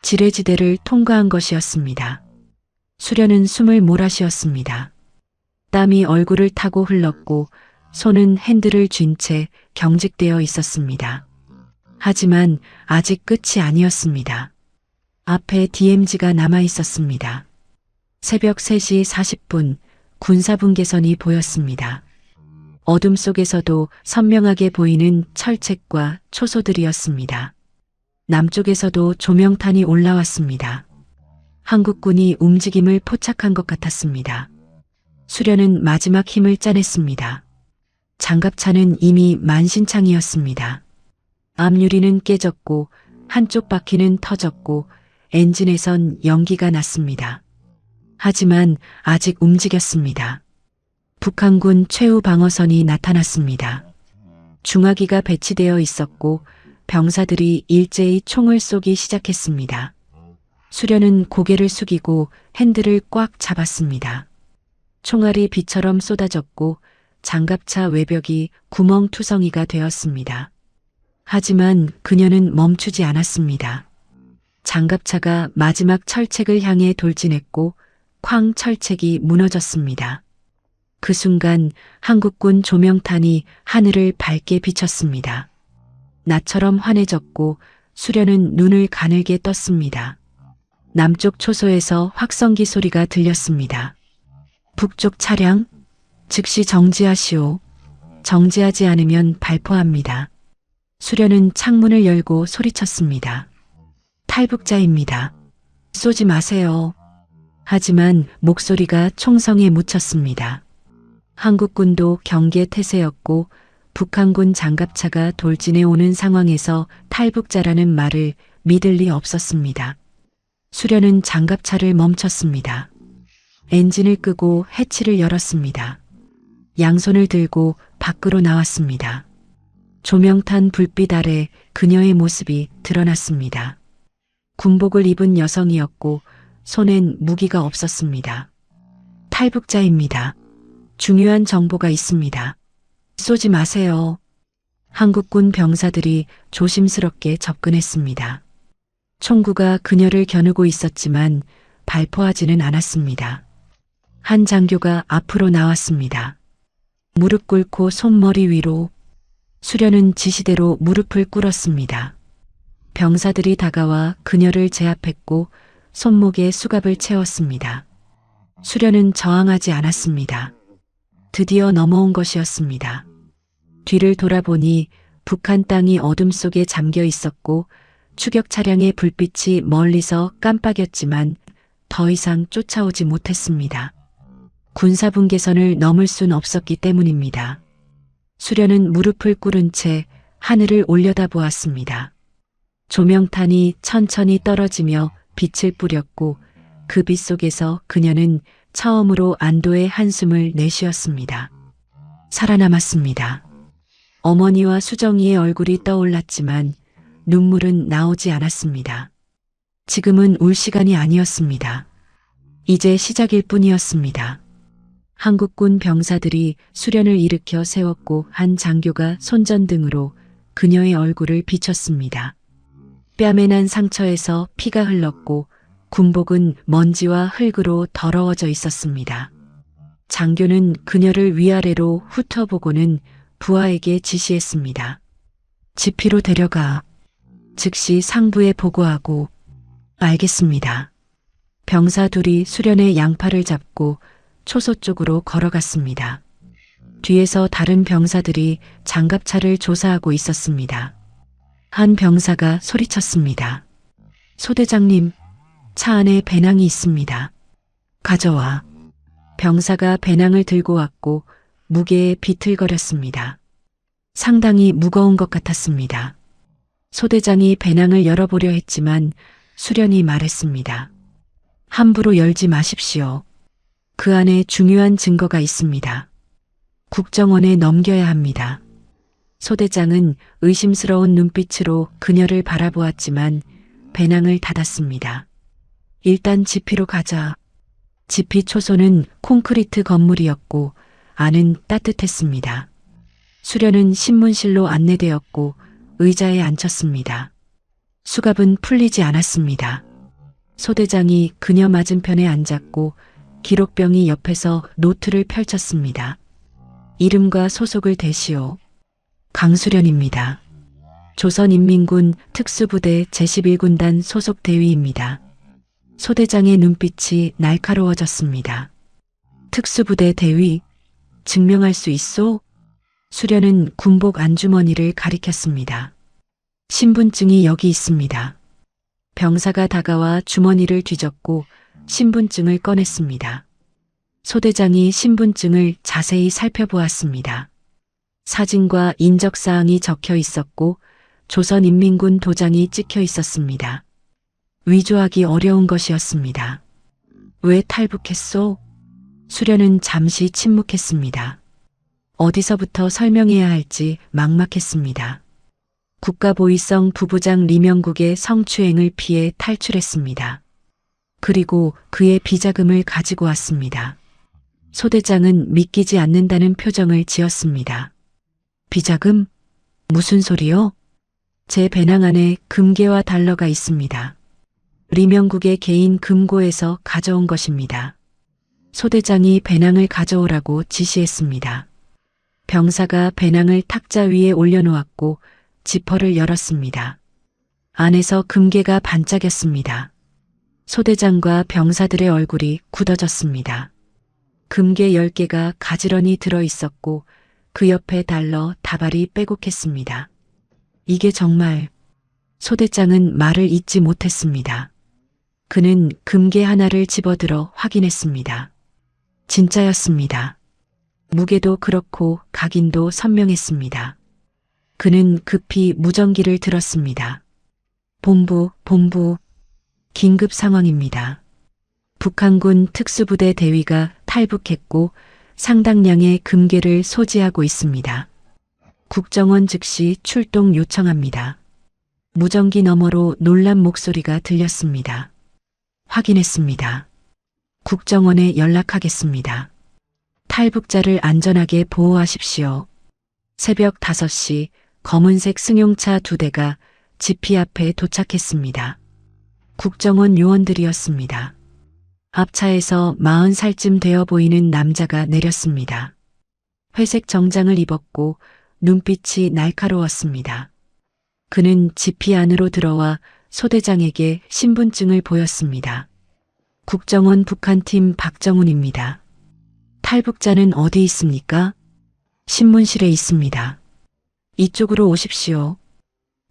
지뢰지대를 통과한 것이었습니다. 수련은 숨을 몰아쉬었습니다. 땀이 얼굴을 타고 흘렀고 손은 핸들을 쥔 채 경직되어 있었습니다. 하지만 아직 끝이 아니었습니다. 앞에 DMZ가 남아 있었습니다. 새벽 3시 40분 군사분계선이 보였습니다. 어둠 속에서도 선명하게 보이는 철책과 초소들이었습니다. 남쪽에서도 조명탄이 올라왔습니다. 한국군이 움직임을 포착한 것 같았습니다. 수련은 마지막 힘을 짜냈습니다. 장갑차는 이미 만신창이었습니다. 앞유리는 깨졌고 한쪽 바퀴는 터졌고 엔진에선 연기가 났습니다. 하지만 아직 움직였습니다. 북한군 최후 방어선이 나타났습니다. 중화기가 배치되어 있었고 병사들이 일제히 총을 쏘기 시작했습니다. 수련은 고개를 숙이고 핸들을 꽉 잡았습니다. 총알이 비처럼 쏟아졌고 장갑차 외벽이 구멍투성이가 되었습니다. 하지만 그녀는 멈추지 않았습니다. 장갑차가 마지막 철책을 향해 돌진했고 쾅 철책이 무너졌습니다. 그 순간 한국군 조명탄이 하늘을 밝게 비쳤습니다. 나처럼 환해졌고 수련은 눈을 가늘게 떴습니다. 남쪽 초소에서 확성기 소리가 들렸습니다. 북쪽 차량, 즉시 정지하시오. 정지하지 않으면 발포합니다. 수련은 창문을 열고 소리쳤습니다. 탈북자입니다. 쏘지 마세요. 하지만 목소리가 총성에 묻혔습니다. 한국군도 경계 태세였고 북한군 장갑차가 돌진해 오는 상황에서 탈북자라는 말을 믿을 리 없었습니다. 수련은 장갑차를 멈췄습니다. 엔진을 끄고 해치를 열었습니다. 양손을 들고 밖으로 나왔습니다. 조명탄 불빛 아래 그녀의 모습이 드러났습니다. 군복을 입은 여성이었고 손엔 무기가 없었습니다. 탈북자입니다. 중요한 정보가 있습니다. 쏘지 마세요. 한국군 병사들이 조심스럽게 접근했습니다. 총구가 그녀를 겨누고 있었지만 발포하지는 않았습니다. 한 장교가 앞으로 나왔습니다. 무릎 꿇고 손머리 위로. 수련은 지시대로 무릎을 꿇었습니다. 병사들이 다가와 그녀를 제압했고 손목에 수갑을 채웠습니다. 수련은 저항하지 않았습니다. 드디어 넘어온 것이었습니다. 뒤를 돌아보니 북한 땅이 어둠 속에 잠겨 있었고 추격 차량의 불빛이 멀리서 깜빡였지만 더 이상 쫓아오지 못했습니다. 군사분계선을 넘을 순 없었기 때문입니다. 수련은 무릎을 꿇은 채 하늘을 올려다보았습니다. 조명탄이 천천히 떨어지며 빛을 뿌렸고 그 빛 속에서 그녀는 처음으로 안도의 한숨을 내쉬었습니다. 살아남았습니다. 어머니와 수정이의 얼굴이 떠올랐지만 눈물은 나오지 않았습니다. 지금은 울 시간이 아니었습니다. 이제 시작일 뿐이었습니다. 한국군 병사들이 수련을 일으켜 세웠고 한 장교가 손전등으로 그녀의 얼굴을 비췄습니다. 뺨에 난 상처에서 피가 흘렀고 군복은 먼지와 흙으로 더러워져 있었습니다. 장교는 그녀를 위아래로 훑어보고는 부하에게 지시했습니다. 지피로 데려가. 즉시 상부에 보고하고. 알겠습니다. 병사 둘이 수련의 양팔을 잡고 초소 쪽으로 걸어갔습니다. 뒤에서 다른 병사들이 장갑차를 조사하고 있었습니다. 한 병사가 소리쳤습니다. 소대장님, 차 안에 배낭이 있습니다. 가져와. 병사가 배낭을 들고 왔고 무게에 비틀거렸습니다. 상당히 무거운 것 같았습니다. 소대장이 배낭을 열어보려 했지만 수련이 말했습니다. 함부로 열지 마십시오. 그 안에 중요한 증거가 있습니다. 국정원에 넘겨야 합니다. 소대장은 의심스러운 눈빛으로 그녀를 바라보았지만 배낭을 닫았습니다. 일단 지피로 가자. 지피 초소는 콘크리트 건물이었고 안은 따뜻했습니다. 수련은 신문실로 안내되었고 의자에 앉혔습니다. 수갑은 풀리지 않았습니다. 소대장이 그녀 맞은편에 앉았고 기록병이 옆에서 노트를 펼쳤습니다. 이름과 소속을 대시오. 강수련입니다. 조선인민군 특수부대 제11군단 소속 대위입니다. 소대장의 눈빛이 날카로워졌습니다. 특수부대 대위, 증명할 수 있소? 수련은 군복 안주머니를 가리켰습니다. 신분증이 여기 있습니다. 병사가 다가와 주머니를 뒤졌고 신분증을 꺼냈습니다. 소대장이 신분증을 자세히 살펴보았습니다. 사진과 인적사항이 적혀 있었고 조선인민군 도장이 찍혀 있었습니다. 위조하기 어려운 것이었습니다. 왜 탈북했소? 수련은 잠시 침묵했습니다. 어디서부터 설명해야 할지 막막했습니다. 국가보위성 부부장 리명국의 성추행을 피해 탈출했습니다. 그리고 그의 비자금을 가지고 왔습니다. 소대장은 믿기지 않는다는 표정을 지었습니다. 비자금? 무슨 소리요? 제 배낭 안에 금괴와 달러가 있습니다. 리명국의 개인 금고에서 가져온 것입니다. 소대장이 배낭을 가져오라고 지시했습니다. 병사가 배낭을 탁자 위에 올려놓았고 지퍼를 열었습니다. 안에서 금괴가 반짝였습니다. 소대장과 병사들의 얼굴이 굳어졌습니다. 금괴 10개가 가지런히 들어있었고 그 옆에 달러 다발이 빼곡했습니다. 이게 정말... 소대장은 말을 잇지 못했습니다. 그는 금괴 하나를 집어들어 확인했습니다. 진짜였습니다. 무게도 그렇고 각인도 선명했습니다. 그는 급히 무전기를 들었습니다. 본부, 긴급 상황입니다. 북한군 특수부대 대위가 탈북했고 상당량의 금괴를 소지하고 있습니다. 국정원 즉시 출동 요청합니다. 무전기 너머로 놀란 목소리가 들렸습니다. 확인했습니다. 국정원에 연락하겠습니다. 탈북자를 안전하게 보호하십시오. 새벽 5시 검은색 승용차 2대가 지피 앞에 도착했습니다. 국정원 요원들이었습니다. 앞차에서 40살쯤 되어 보이는 남자가 내렸습니다. 회색 정장을 입었고 눈빛이 날카로웠습니다. 그는 지피 안으로 들어와 소대장에게 신분증을 보였습니다. 국정원 북한팀 박정훈입니다. 탈북자는 어디 있습니까? 신문실에 있습니다. 이쪽으로 오십시오.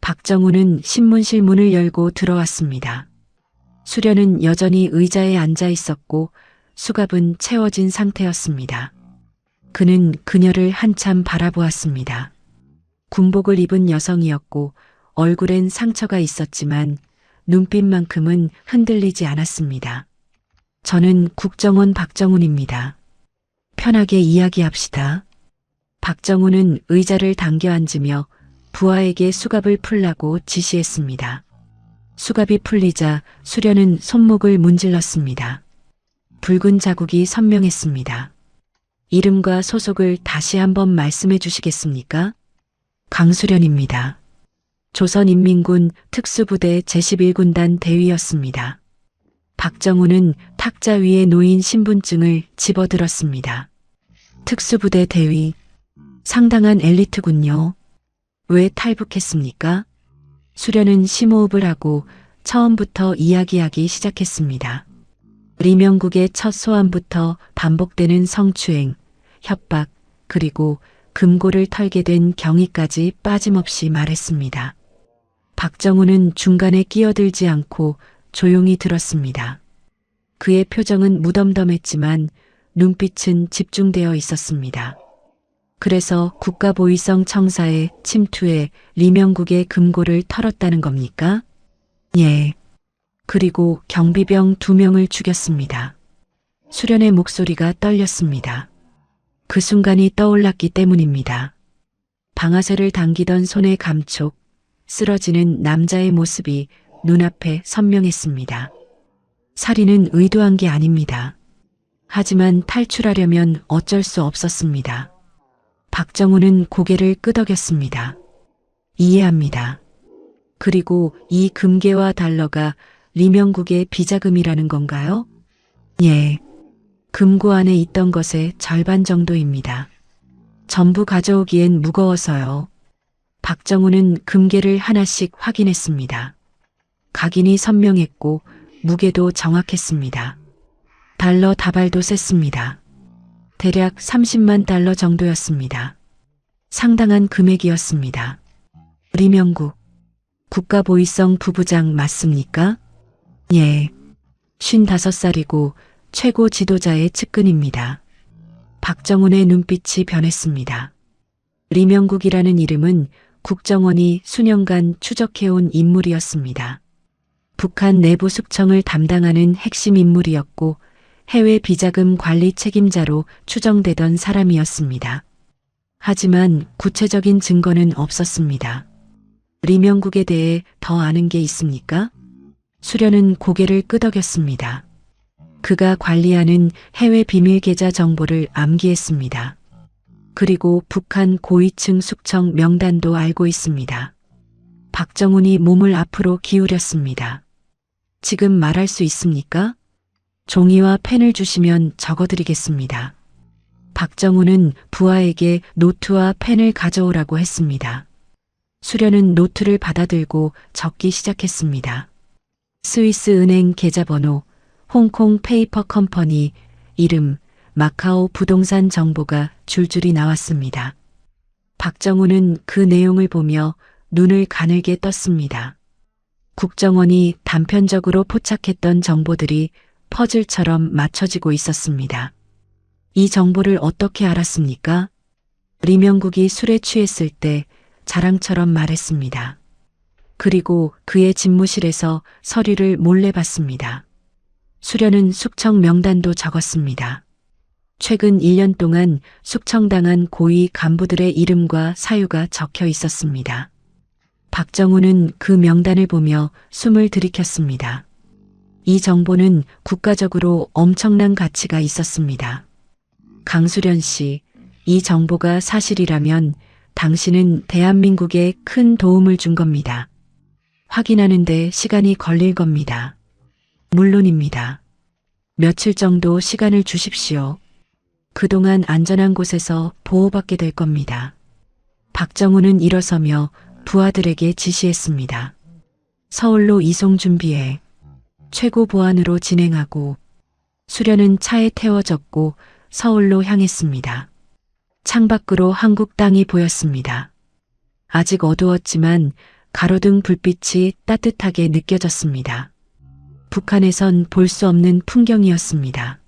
박정훈은 신문실 문을 열고 들어왔습니다. 수련은 여전히 의자에 앉아 있었고 수갑은 채워진 상태였습니다. 그는 그녀를 한참 바라보았습니다. 군복을 입은 여성이었고 얼굴엔 상처가 있었지만 눈빛만큼은 흔들리지 않았습니다. 저는 국정원 박정훈입니다. 편하게 이야기합시다. 박정훈은 의자를 당겨 앉으며 부하에게 수갑을 풀라고 지시했습니다. 수갑이 풀리자 수련은 손목을 문질렀습니다. 붉은 자국이 선명했습니다. 이름과 소속을 다시 한번 말씀해 주시겠습니까? 강수련입니다. 조선인민군 특수부대 제11군단 대위였습니다. 박정훈은 탁자 위에 놓인 신분증을 집어들었습니다. 특수부대 대위. 상당한 엘리트군요. 왜 탈북했습니까? 수련은 심호흡을 하고 처음부터 이야기하기 시작했습니다. 리명국의 첫 소환부터 반복되는 성추행, 협박, 그리고 금고를 털게 된 경위까지 빠짐없이 말했습니다. 박정훈은 중간에 끼어들지 않고 조용히 들었습니다. 그의 표정은 무덤덤했지만 눈빛은 집중되어 있었습니다. 그래서 국가보위성 청사에 침투해 리명국의 금고를 털었다는 겁니까? 예. 그리고 경비병 2명을 죽였습니다. 수련의 목소리가 떨렸습니다. 그 순간이 떠올랐기 때문입니다. 방아쇠를 당기던 손의 감촉, 쓰러지는 남자의 모습이 눈앞에 선명했습니다. 살인은 의도한 게 아닙니다. 하지만 탈출하려면 어쩔 수 없었습니다. 박정훈은 고개를 끄덕였습니다. 이해합니다. 그리고 이 금괴와 달러가 리명국의 비자금이라는 건가요? 예. 금고 안에 있던 것의 절반 정도입니다. 전부 가져오기엔 무거워서요. 박정훈은 금괴를 하나씩 확인했습니다. 각인이 선명했고 무게도 정확했습니다. 달러 다발도 셌습니다. 대략 30만 달러 정도였습니다. 상당한 금액이었습니다. 리명국, 국가보위성 부부장 맞습니까? 예. 55살이고 최고 지도자의 측근입니다. 박정훈의 눈빛이 변했습니다. 리명국이라는 이름은 국정원이 수년간 추적해온 인물이었습니다. 북한 내부 숙청을 담당하는 핵심 인물이었고 해외 비자금 관리 책임자로 추정되던 사람이었습니다. 하지만 구체적인 증거는 없었습니다. 리명국에 대해 더 아는 게 있습니까? 수련은 고개를 끄덕였습니다. 그가 관리하는 해외 비밀 계좌 정보를 암기했습니다. 그리고 북한 고위층 숙청 명단도 알고 있습니다. 박정훈이 몸을 앞으로 기울였습니다. 지금 말할 수 있습니까? 종이와 펜을 주시면 적어드리겠습니다. 박정훈은 부하에게 노트와 펜을 가져오라고 했습니다. 수련은 노트를 받아들고 적기 시작했습니다. 스위스 은행 계좌번호, 홍콩 페이퍼 컴퍼니, 이름, 마카오 부동산 정보가 줄줄이 나왔습니다. 박정훈은 그 내용을 보며 눈을 가늘게 떴습니다. 국정원이 단편적으로 포착했던 정보들이 퍼즐처럼 맞춰지고 있었습니다. 이 정보를 어떻게 알았습니까? 리명국이 술에 취했을 때 자랑처럼 말했습니다. 그리고 그의 집무실에서 서류를 몰래 봤습니다. 수련은 숙청 명단도 적었습니다. 최근 1년 동안 숙청당한 고위 간부들의 이름과 사유가 적혀 있었습니다. 박정우는 그 명단을 보며 숨을 들이켰습니다. 이 정보는 국가적으로 엄청난 가치가 있었습니다. 강수련 씨, 이 정보가 사실이라면 당신은 대한민국에 큰 도움을 준 겁니다. 확인하는데 시간이 걸릴 겁니다. 물론입니다. 며칠 정도 시간을 주십시오. 그동안 안전한 곳에서 보호받게 될 겁니다. 박정우는 일어서며 부하들에게 지시했습니다. 서울로 이송 준비해. 최고 보안으로 진행하고. 수련은 차에 태워졌고 서울로 향했습니다. 창밖으로 한국 땅이 보였습니다. 아직 어두웠지만 가로등 불빛이 따뜻하게 느껴졌습니다. 북한에선 볼 수 없는 풍경이었습니다.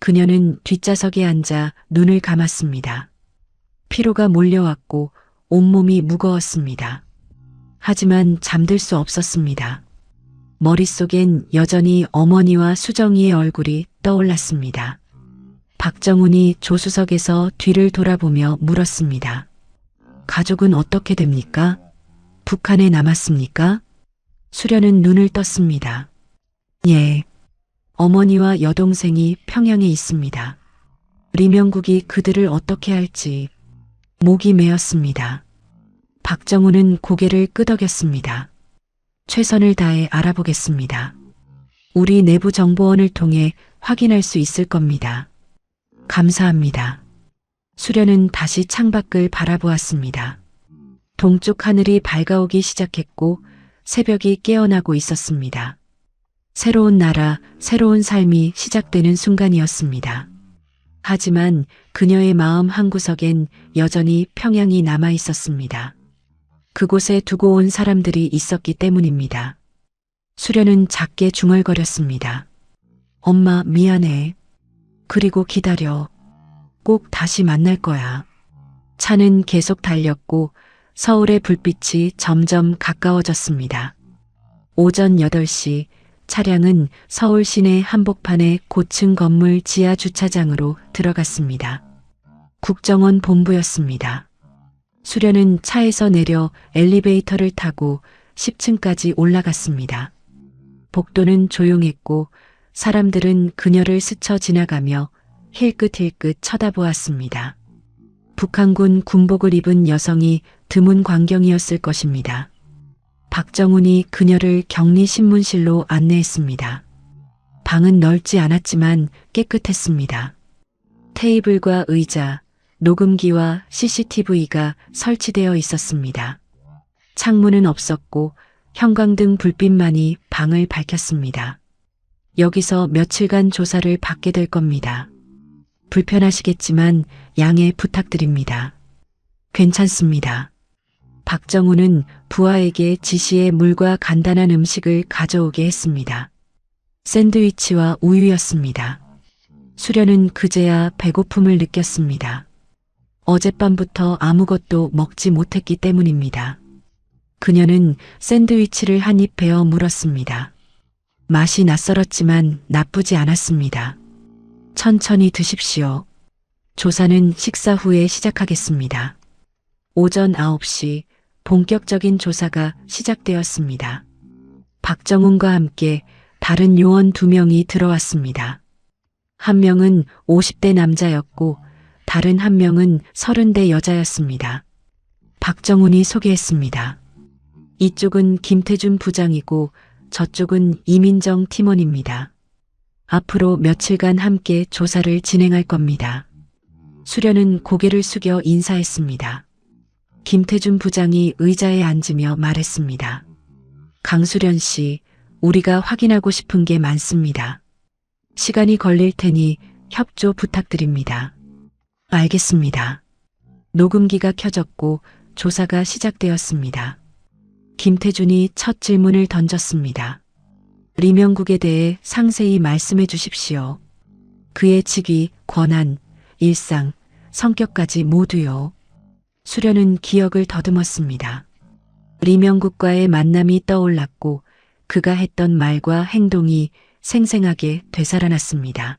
그녀는 뒷좌석에 앉아 눈을 감았습니다. 피로가 몰려왔고 온몸이 무거웠습니다. 하지만 잠들 수 없었습니다. 머릿속엔 여전히 어머니와 수정이의 얼굴이 떠올랐습니다. 박정훈이 조수석에서 뒤를 돌아보며 물었습니다. 가족은 어떻게 됩니까? 북한에 남았습니까? 수련은 눈을 떴습니다. 예. 어머니와 여동생이 평양에 있습니다. 리명국이 그들을 어떻게 할지 목이 메었습니다. 박정우는 고개를 끄덕였습니다. 최선을 다해 알아보겠습니다. 우리 내부 정보원을 통해 확인할 수 있을 겁니다. 감사합니다. 수련은 다시 창밖을 바라보았습니다. 동쪽 하늘이 밝아오기 시작했고 새벽이 깨어나고 있었습니다. 새로운 나라, 새로운 삶이 시작되는 순간이었습니다. 하지만 그녀의 마음 한구석엔 여전히 평양이 남아 있었습니다. 그곳에 두고 온 사람들이 있었기 때문입니다. 수련은 작게 중얼거렸습니다. 엄마, 미안해. 그리고 기다려. 꼭 다시 만날 거야. 차는 계속 달렸고 서울의 불빛이 점점 가까워졌습니다. 오전 8시 차량은 서울 시내 한복판의 고층 건물 지하 주차장으로 들어갔습니다. 국정원 본부였습니다. 수련은 차에서 내려 엘리베이터를 타고 10층까지 올라갔습니다. 복도는 조용했고 사람들은 그녀를 스쳐 지나가며 힐끗힐끗 쳐다보았습니다. 북한군 군복을 입은 여성이 드문 광경이었을 것입니다. 박정훈이 그녀를 격리신문실로 안내했습니다. 방은 넓지 않았지만 깨끗했습니다. 테이블과 의자, 녹음기와 CCTV가 설치되어 있었습니다. 창문은 없었고 형광등 불빛만이 방을 밝혔습니다. 여기서 며칠간 조사를 받게 될 겁니다. 불편하시겠지만 양해 부탁드립니다. 괜찮습니다. 박정우는 부하에게 지시해 물과 간단한 음식을 가져오게 했습니다. 샌드위치와 우유였습니다. 수련은 그제야 배고픔을 느꼈습니다. 어젯밤부터 아무것도 먹지 못했기 때문입니다. 그녀는 샌드위치를 한 입 베어 물었습니다. 맛이 낯설었지만 나쁘지 않았습니다. 천천히 드십시오. 조사는 식사 후에 시작하겠습니다. 오전 9시 본격적인 조사가 시작되었습니다. 박정훈과 함께 다른 요원 2명이 들어왔습니다. 한 명은 50대 남자였고 다른 한 명은 30대 여자였습니다. 박정훈이 소개했습니다. 이쪽은 김태준 부장이고 저쪽은 이민정 팀원입니다. 앞으로 며칠간 함께 조사를 진행할 겁니다. 수련은 고개를 숙여 인사했습니다. 김태준 부장이 의자에 앉으며 말했습니다. 강수련 씨, 우리가 확인하고 싶은 게 많습니다. 시간이 걸릴 테니 협조 부탁드립니다. 알겠습니다. 녹음기가 켜졌고 조사가 시작되었습니다. 김태준이 첫 질문을 던졌습니다. 리명국에 대해 상세히 말씀해 주십시오. 그의 직위, 권한, 일상, 성격까지 모두요. 수련은 기억을 더듬었습니다. 리명국과의 만남이 떠올랐고 그가 했던 말과 행동이 생생하게 되살아났습니다.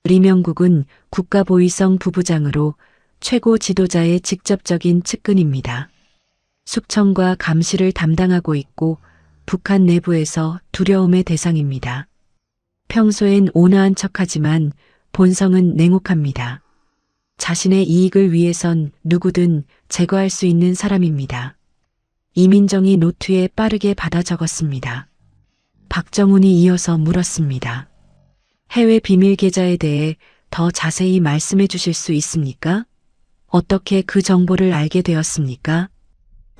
리명국은 국가보위성 부부장으로 최고 지도자의 직접적인 측근입니다. 숙청과 감시를 담당하고 있고 북한 내부에서 두려움의 대상입니다. 평소엔 온화한 척하지만 본성은 냉혹합니다. 자신의 이익을 위해선 누구든 제거할 수 있는 사람입니다. 이민정이 노트에 빠르게 받아 적었습니다. 박정훈이 이어서 물었습니다. 해외 비밀 계좌에 대해 더 자세히 말씀해 주실 수 있습니까? 어떻게 그 정보를 알게 되었습니까?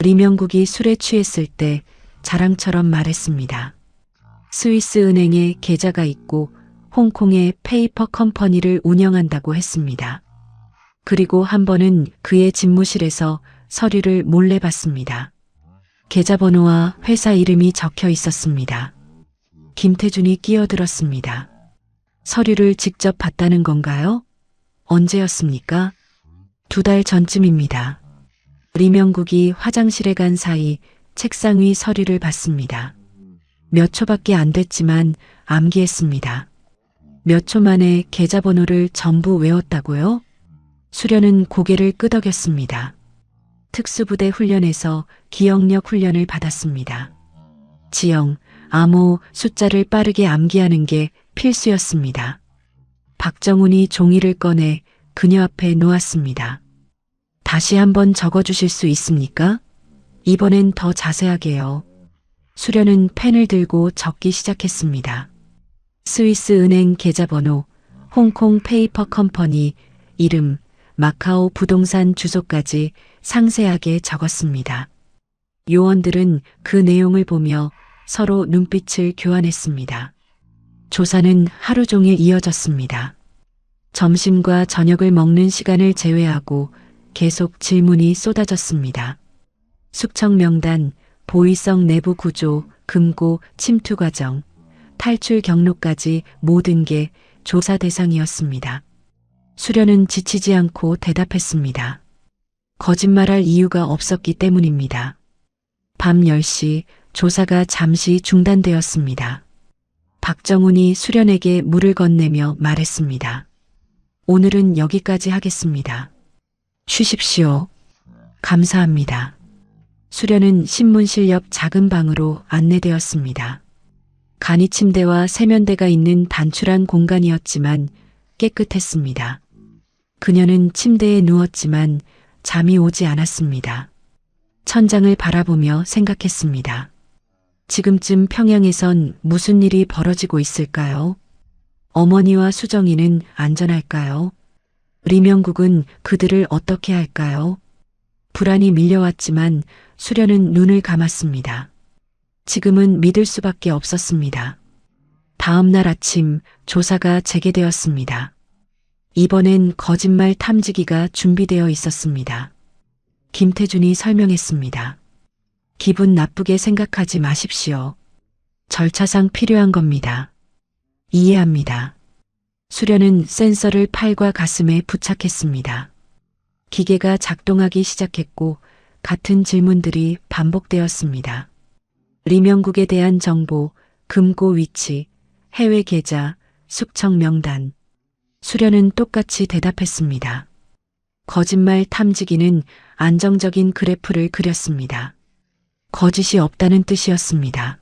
리명국이 술에 취했을 때 자랑처럼 말했습니다. 스위스 은행에 계좌가 있고 홍콩의 페이퍼 컴퍼니를 운영한다고 했습니다. 그리고 한 번은 그의 집무실에서 서류를 몰래 봤습니다. 계좌번호와 회사 이름이 적혀 있었습니다. 김태준이 끼어들었습니다. 서류를 직접 봤다는 건가요? 언제였습니까? 2달 전쯤입니다. 리명국이 화장실에 간 사이 책상 위 서류를 봤습니다. 몇 초밖에 안 됐지만 암기했습니다. 몇 초 만에 계좌번호를 전부 외웠다고요? 수련은 고개를 끄덕였습니다. 특수부대 훈련에서 기억력 훈련을 받았습니다. 지형, 암호, 숫자를 빠르게 암기하는 게 필수였습니다. 박정훈이 종이를 꺼내 그녀 앞에 놓았습니다. 다시 한번 적어주실 수 있습니까? 이번엔 더 자세하게요. 수련은 펜을 들고 적기 시작했습니다. 스위스 은행 계좌번호, 홍콩 페이퍼 컴퍼니, 이름, 마카오 부동산 주소까지 상세하게 적었습니다. 요원들은 그 내용을 보며 서로 눈빛을 교환했습니다. 조사는 하루 종일 이어졌습니다. 점심과 저녁을 먹는 시간을 제외하고 계속 질문이 쏟아졌습니다. 숙청 명단, 보위성 내부 구조, 금고, 침투 과정, 탈출 경로까지 모든 게 조사 대상이었습니다. 수련은 지치지 않고 대답했습니다. 거짓말할 이유가 없었기 때문입니다. 밤 10시 조사가 잠시 중단되었습니다. 박정훈이 수련에게 물을 건네며 말했습니다. 오늘은 여기까지 하겠습니다. 쉬십시오. 감사합니다. 수련은 신문실 옆 작은 방으로 안내되었습니다. 간이 침대와 세면대가 있는 단출한 공간이었지만 깨끗했습니다. 그녀는 침대에 누웠지만 잠이 오지 않았습니다. 천장을 바라보며 생각했습니다. 지금쯤 평양에선 무슨 일이 벌어지고 있을까요? 어머니와 수정이는 안전할까요? 리명국은 그들을 어떻게 할까요? 불안이 밀려왔지만 수련은 눈을 감았습니다. 지금은 믿을 수밖에 없었습니다. 다음 날 아침 조사가 재개되었습니다. 이번엔 거짓말 탐지기가 준비되어 있었습니다. 김태준이 설명했습니다. 기분 나쁘게 생각하지 마십시오. 절차상 필요한 겁니다. 이해합니다. 수련은 센서를 팔과 가슴에 부착했습니다. 기계가 작동하기 시작했고 같은 질문들이 반복되었습니다. 리명국에 대한 정보, 금고 위치, 해외 계좌, 숙청 명단. 수련은 똑같이 대답했습니다. 거짓말 탐지기는 안정적인 그래프를 그렸습니다. 거짓이 없다는 뜻이었습니다.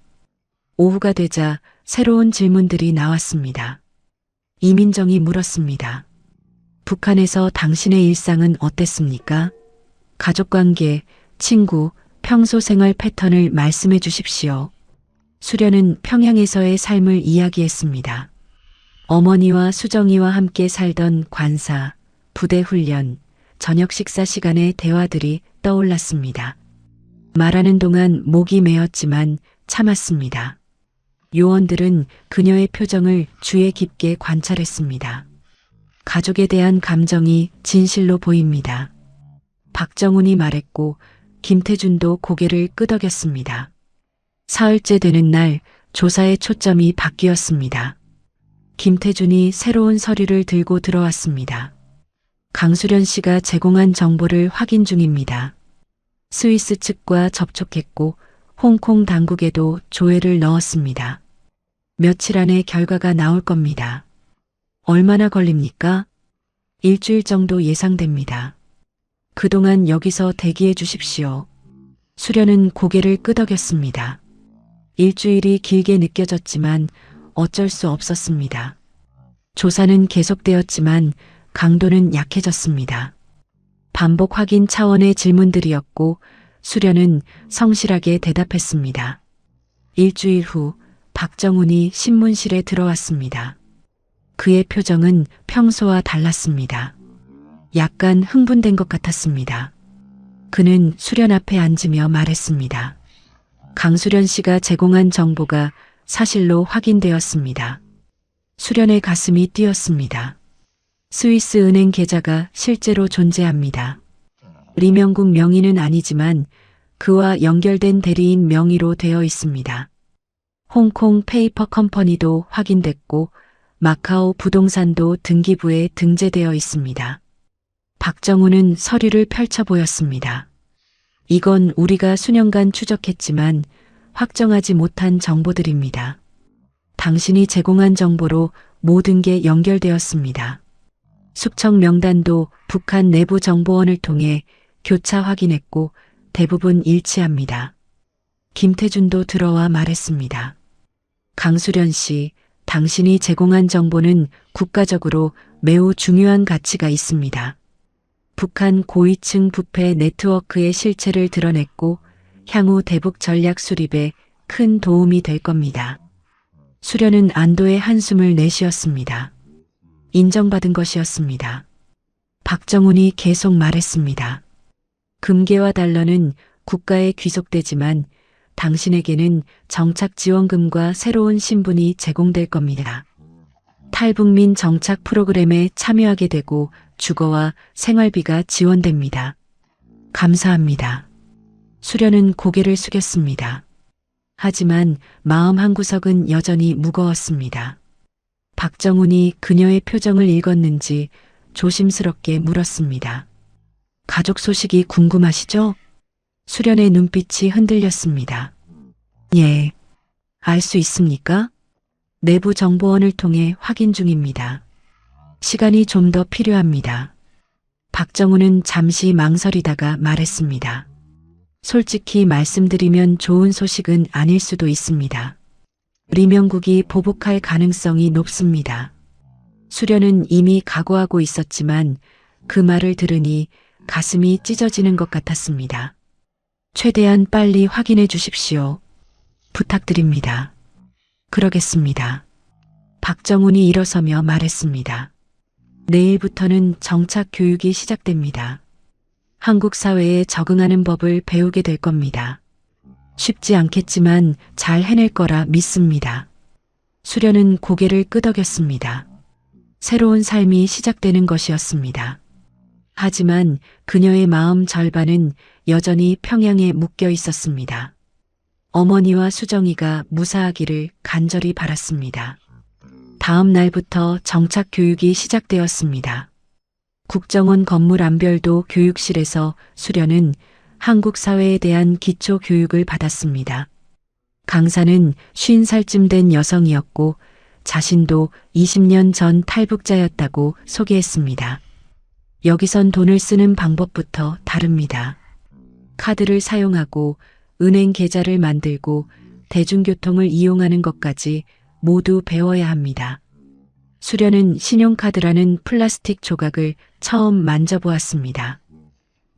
오후가 되자 새로운 질문들이 나왔습니다. 이민정이 물었습니다. 북한에서 당신의 일상은 어땠습니까? 가족관계, 친구, 평소 생활 패턴을 말씀해 주십시오. 수련은 평양에서의 삶을 이야기했습니다. 어머니와 수정이와 함께 살던 관사, 부대 훈련, 저녁 식사 시간의 대화들이 떠올랐습니다. 말하는 동안 목이 메었지만 참았습니다. 요원들은 그녀의 표정을 주의 깊게 관찰했습니다. 가족에 대한 감정이 진실로 보입니다. 박정훈이 말했고 김태준도 고개를 끄덕였습니다. 사흘째 되는 날 조사의 초점이 바뀌었습니다. 김태준이 새로운 서류를 들고 들어왔습니다. 강수련 씨가 제공한 정보를 확인 중입니다. 스위스 측과 접촉했고 홍콩 당국에도 조회를 넣었습니다. 며칠 안에 결과가 나올 겁니다. 얼마나 걸립니까? 일주일 정도 예상됩니다. 그동안 여기서 대기해 주십시오. 수련은 고개를 끄덕였습니다. 일주일이 길게 느껴졌지만 어쩔 수 없었습니다. 조사는 계속되었지만 강도는 약해졌습니다. 반복 확인 차원의 질문들이었고 수련은 성실하게 대답했습니다. 일주일 후 박정훈이 신문실에 들어왔습니다. 그의 표정은 평소와 달랐습니다. 약간 흥분된 것 같았습니다. 그는 수련 앞에 앉으며 말했습니다. 강수련 씨가 제공한 정보가 사실로 확인되었습니다. 수련의 가슴이 뛰었습니다. 스위스 은행 계좌가 실제로 존재합니다. 리명국 명의는 아니지만 그와 연결된 대리인 명의로 되어 있습니다. 홍콩 페이퍼 컴퍼니도 확인됐고 마카오 부동산도 등기부에 등재되어 있습니다. 박정훈은 서류를 펼쳐 보였습니다. 이건 우리가 수년간 추적했지만 확정하지 못한 정보들입니다. 당신이 제공한 정보로 모든 게 연결되었습니다. 숙청 명단도 북한 내부 정보원을 통해 교차 확인했고 대부분 일치합니다. 김태준도 들어와 말했습니다. 강수련 씨, 당신이 제공한 정보는 국가적으로 매우 중요한 가치가 있습니다. 북한 고위층 부패 네트워크의 실체를 드러냈고 향후 대북 전략 수립에 큰 도움이 될 겁니다. 수련은 안도의 한숨을 내쉬었습니다. 인정받은 것이었습니다. 박정훈이 계속 말했습니다. 금괴와 달러는 국가에 귀속되지만 당신에게는 정착 지원금과 새로운 신분이 제공될 겁니다. 탈북민 정착 프로그램에 참여하게 되고 주거와 생활비가 지원됩니다. 감사합니다. 수련은 고개를 숙였습니다. 하지만 마음 한구석은 여전히 무거웠습니다. 박정훈이 그녀의 표정을 읽었는지 조심스럽게 물었습니다. 가족 소식이 궁금하시죠? 수련의 눈빛이 흔들렸습니다. 예. 알 수 있습니까? 내부 정보원을 통해 확인 중입니다. 시간이 좀 더 필요합니다. 박정훈은 잠시 망설이다가 말했습니다. 솔직히 말씀드리면 좋은 소식은 아닐 수도 있습니다. 리명국이 보복할 가능성이 높습니다. 수련은 이미 각오하고 있었지만 그 말을 들으니 가슴이 찢어지는 것 같았습니다. 최대한 빨리 확인해 주십시오. 부탁드립니다. 그러겠습니다. 박정훈이 일어서며 말했습니다. 내일부터는 정착 교육이 시작됩니다. 한국 사회에 적응하는 법을 배우게 될 겁니다. 쉽지 않겠지만 잘 해낼 거라 믿습니다. 수련은 고개를 끄덕였습니다. 새로운 삶이 시작되는 것이었습니다. 하지만 그녀의 마음 절반은 여전히 평양에 묶여 있었습니다. 어머니와 수정이가 무사하기를 간절히 바랐습니다. 다음 날부터 정착 교육이 시작되었습니다. 국정원 건물 안별도 교육실에서 수련은 한국 사회에 대한 기초 교육을 받았습니다. 강사는 50살쯤 된 여성이었고 자신도 20년 전 탈북자였다고 소개했습니다. 여기선 돈을 쓰는 방법부터 다릅니다. 카드를 사용하고 은행 계좌를 만들고 대중교통을 이용하는 것까지 모두 배워야 합니다. 수련은 신용카드라는 플라스틱 조각을 처음 만져보았습니다.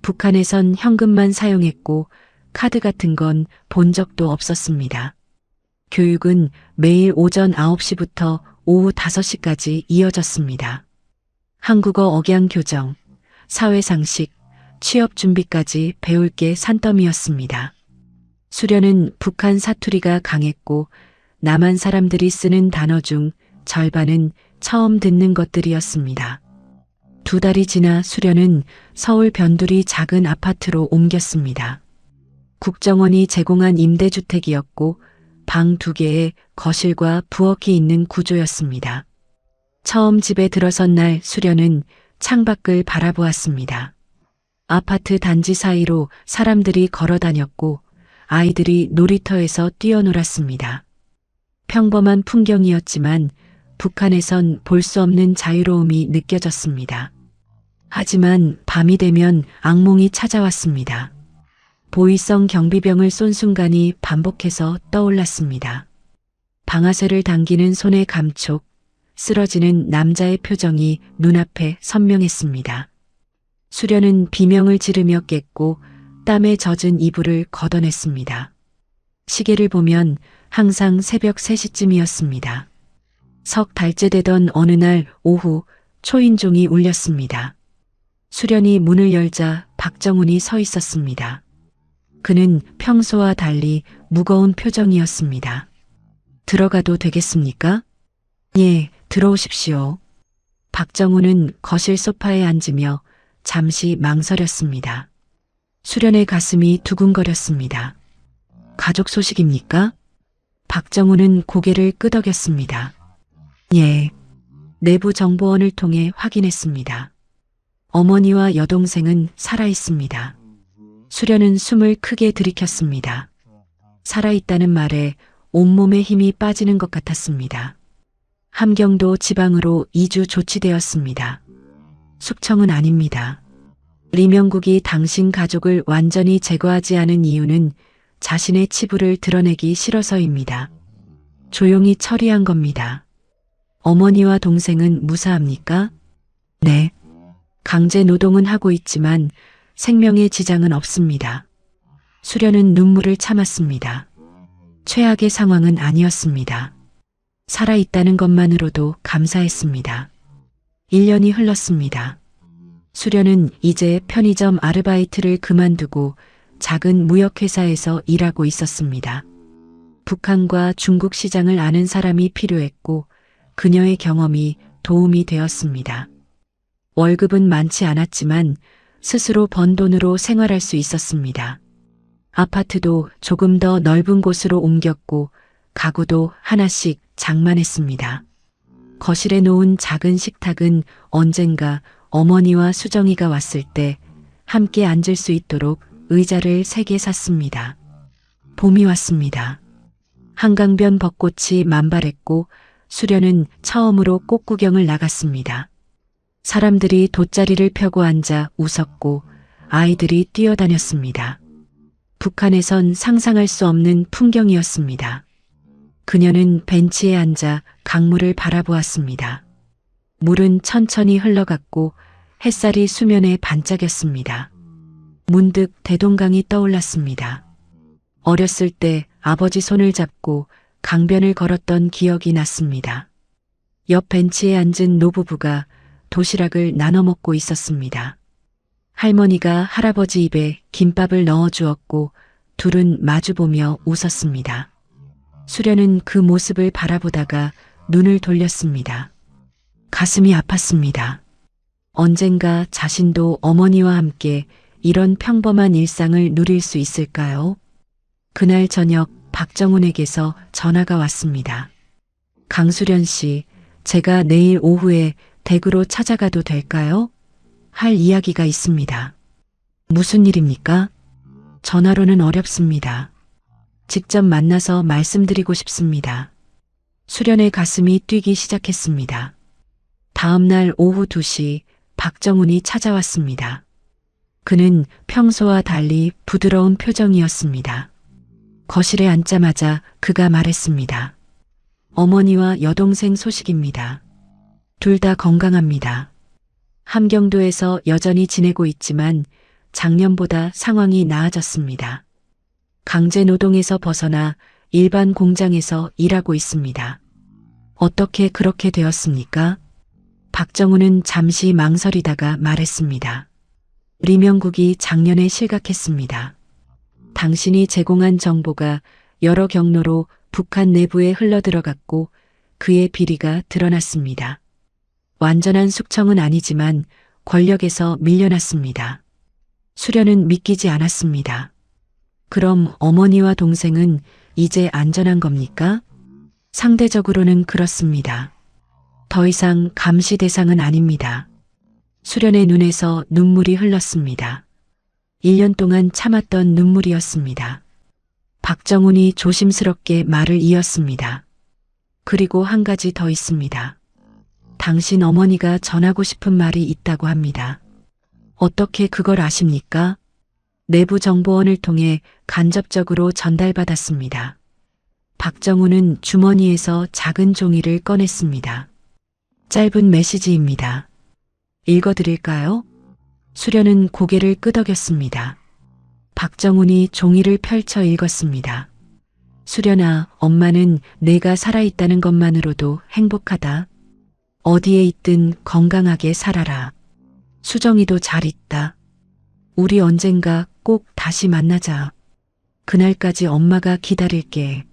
북한에선 현금만 사용했고 카드 같은 건 본 적도 없었습니다. 교육은 매일 오전 9시부터 오후 5시까지 이어졌습니다. 한국어 억양 교정, 사회상식, 취업 준비까지 배울 게 산더미였습니다. 수련은 북한 사투리가 강했고 남한 사람들이 쓰는 단어 중 절반은 처음 듣는 것들이었습니다. 2달이 지나 수련은 서울 변두리 작은 아파트로 옮겼습니다. 국정원이 제공한 임대주택이었고 방 2개에 거실과 부엌이 있는 구조였습니다. 처음 집에 들어선 날 수련은 창밖을 바라보았습니다. 아파트 단지 사이로 사람들이 걸어 다녔고 아이들이 놀이터에서 뛰어놀았습니다. 평범한 풍경이었지만 북한에선 볼 수 없는 자유로움이 느껴졌습니다. 하지만 밤이 되면 악몽이 찾아왔습니다. 보이성 경비병을 쏜 순간이 반복해서 떠올랐습니다. 방아쇠를 당기는 손의 감촉, 쓰러지는 남자의 표정이 눈앞에 선명했습니다. 수련은 비명을 지르며 깼고 땀에 젖은 이불을 걷어냈습니다. 시계를 보면 항상 새벽 3시쯤이었습니다. 석 달째 되던 어느 날 오후 초인종이 울렸습니다. 수련이 문을 열자 박정훈이 서 있었습니다. 그는 평소와 달리 무거운 표정이었습니다. 들어가도 되겠습니까? 예, 들어오십시오. 박정훈은 거실 소파에 앉으며 잠시 망설였습니다. 수련의 가슴이 두근거렸습니다. 가족 소식입니까? 박정훈은 고개를 끄덕였습니다. 예, 내부 정보원을 통해 확인했습니다. 어머니와 여동생은 살아있습니다. 수련은 숨을 크게 들이켰습니다. 살아있다는 말에 온몸에 힘이 빠지는 것 같았습니다. 함경도 지방으로 이주 조치되었습니다. 숙청은 아닙니다. 리명국이 당신 가족을 완전히 제거하지 않은 이유는 자신의 치부를 드러내기 싫어서입니다. 조용히 처리한 겁니다. 어머니와 동생은 무사합니까? 네. 강제 노동은 하고 있지만 생명에 지장은 없습니다. 수련은 눈물을 참았습니다. 최악의 상황은 아니었습니다. 살아있다는 것만으로도 감사했습니다. 1년이 흘렀습니다. 수련은 이제 편의점 아르바이트를 그만두고 작은 무역회사에서 일하고 있었습니다. 북한과 중국 시장을 아는 사람이 필요했고 그녀의 경험이 도움이 되었습니다. 월급은 많지 않았지만 스스로 번 돈으로 생활할 수 있었습니다. 아파트도 조금 더 넓은 곳으로 옮겼고 가구도 하나씩 장만했습니다. 거실에 놓은 작은 식탁은 언젠가 어머니와 수정이가 왔을 때 함께 앉을 수 있도록 의자를 3개 샀습니다. 봄이 왔습니다. 한강변 벚꽃이 만발했고 수련은 처음으로 꽃구경을 나갔습니다. 사람들이 돗자리를 펴고 앉아 웃었고 아이들이 뛰어다녔습니다. 북한에선 상상할 수 없는 풍경이었습니다. 그녀는 벤치에 앉아 강물을 바라보았습니다. 물은 천천히 흘러갔고 햇살이 수면에 반짝였습니다. 문득 대동강이 떠올랐습니다. 어렸을 때 아버지 손을 잡고 강변을 걸었던 기억이 났습니다. 옆 벤치에 앉은 노부부가 도시락을 나눠 먹고 있었습니다. 할머니가 할아버지 입에 김밥을 넣어 주었고 둘은 마주보며 웃었습니다. 수련은 그 모습을 바라보다가 눈을 돌렸습니다. 가슴이 아팠습니다. 언젠가 자신도 어머니와 함께 이런 평범한 일상을 누릴 수 있을까요? 그날 저녁 박정훈에게서 전화가 왔습니다. 강수련 씨, 제가 내일 오후에 댁으로 찾아가도 될까요? 할 이야기가 있습니다. 무슨 일입니까? 전화로는 어렵습니다. 직접 만나서 말씀드리고 싶습니다. 수련의 가슴이 뛰기 시작했습니다. 다음 날 오후 2시 박정훈이 찾아왔습니다. 그는 평소와 달리 부드러운 표정이었습니다. 거실에 앉자마자 그가 말했습니다. 어머니와 여동생 소식입니다. 둘 다 건강합니다. 함경도에서 여전히 지내고 있지만 작년보다 상황이 나아졌습니다. 강제 노동에서 벗어나 일반 공장에서 일하고 있습니다. 어떻게 그렇게 되었습니까? 박정훈은 잠시 망설이다가 말했습니다. 리명국이 작년에 실각했습니다. 당신이 제공한 정보가 여러 경로로 북한 내부에 흘러들어갔고 그의 비리가 드러났습니다. 완전한 숙청은 아니지만 권력에서 밀려났습니다. 수련은 믿기지 않았습니다. 그럼 어머니와 동생은 이제 안전한 겁니까? 상대적으로는 그렇습니다. 더 이상 감시 대상은 아닙니다. 수련의 눈에서 눈물이 흘렀습니다. 1년 동안 참았던 눈물이었습니다. 박정훈이 조심스럽게 말을 이었습니다. 그리고 한 가지 더 있습니다. 당신 어머니가 전하고 싶은 말이 있다고 합니다. 어떻게 그걸 아십니까? 내부 정보원을 통해 간접적으로 전달받았습니다. 박정우는 주머니에서 작은 종이를 꺼냈습니다. 짧은 메시지입니다. 읽어드릴까요? 수련은 고개를 끄덕였습니다. 박정훈이 종이를 펼쳐 읽었습니다. 수련아, 엄마는 내가 살아있다는 것만으로도 행복하다. 어디에 있든 건강하게 살아라. 수정이도 잘 있다. 우리 언젠가 꼭 다시 만나자. 그날까지 엄마가 기다릴게.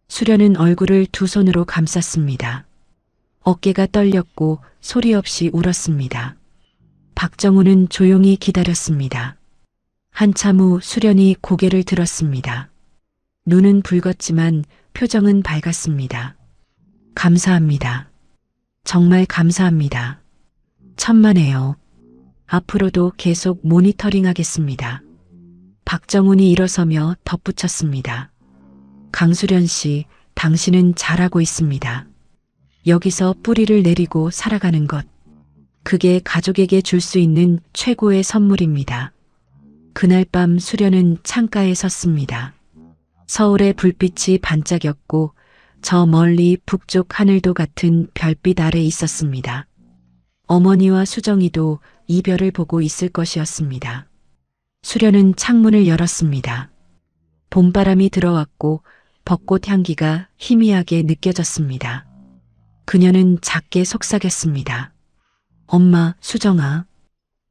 수련은 얼굴을 두 손으로 감쌌습니다. 어깨가 떨렸고 소리 없이 울었습니다. 박정우는 조용히 기다렸습니다. 한참 후 수련이 고개를 들었습니다. 눈은 붉었지만 표정은 밝았습니다. 감사합니다. 정말 감사합니다. 천만에요. 앞으로도 계속 모니터링 하겠습니다. 박정훈이 일어서며 덧붙였습니다. 강수련 씨, 당신은 잘하고 있습니다. 여기서 뿌리를 내리고 살아가는 것. 그게 가족에게 줄 수 있는 최고의 선물입니다. 그날 밤 수련은 창가에 섰습니다. 서울의 불빛이 반짝였고 저 멀리 북쪽 하늘도 같은 별빛 아래 있었습니다. 어머니와 수정이도 이별을 보고 있을 것이었습니다. 수련은 창문을 열었습니다. 봄바람이 들어왔고 벚꽃 향기가 희미하게 느껴졌습니다. 그녀는 작게 속삭였습니다. 엄마, 수정아,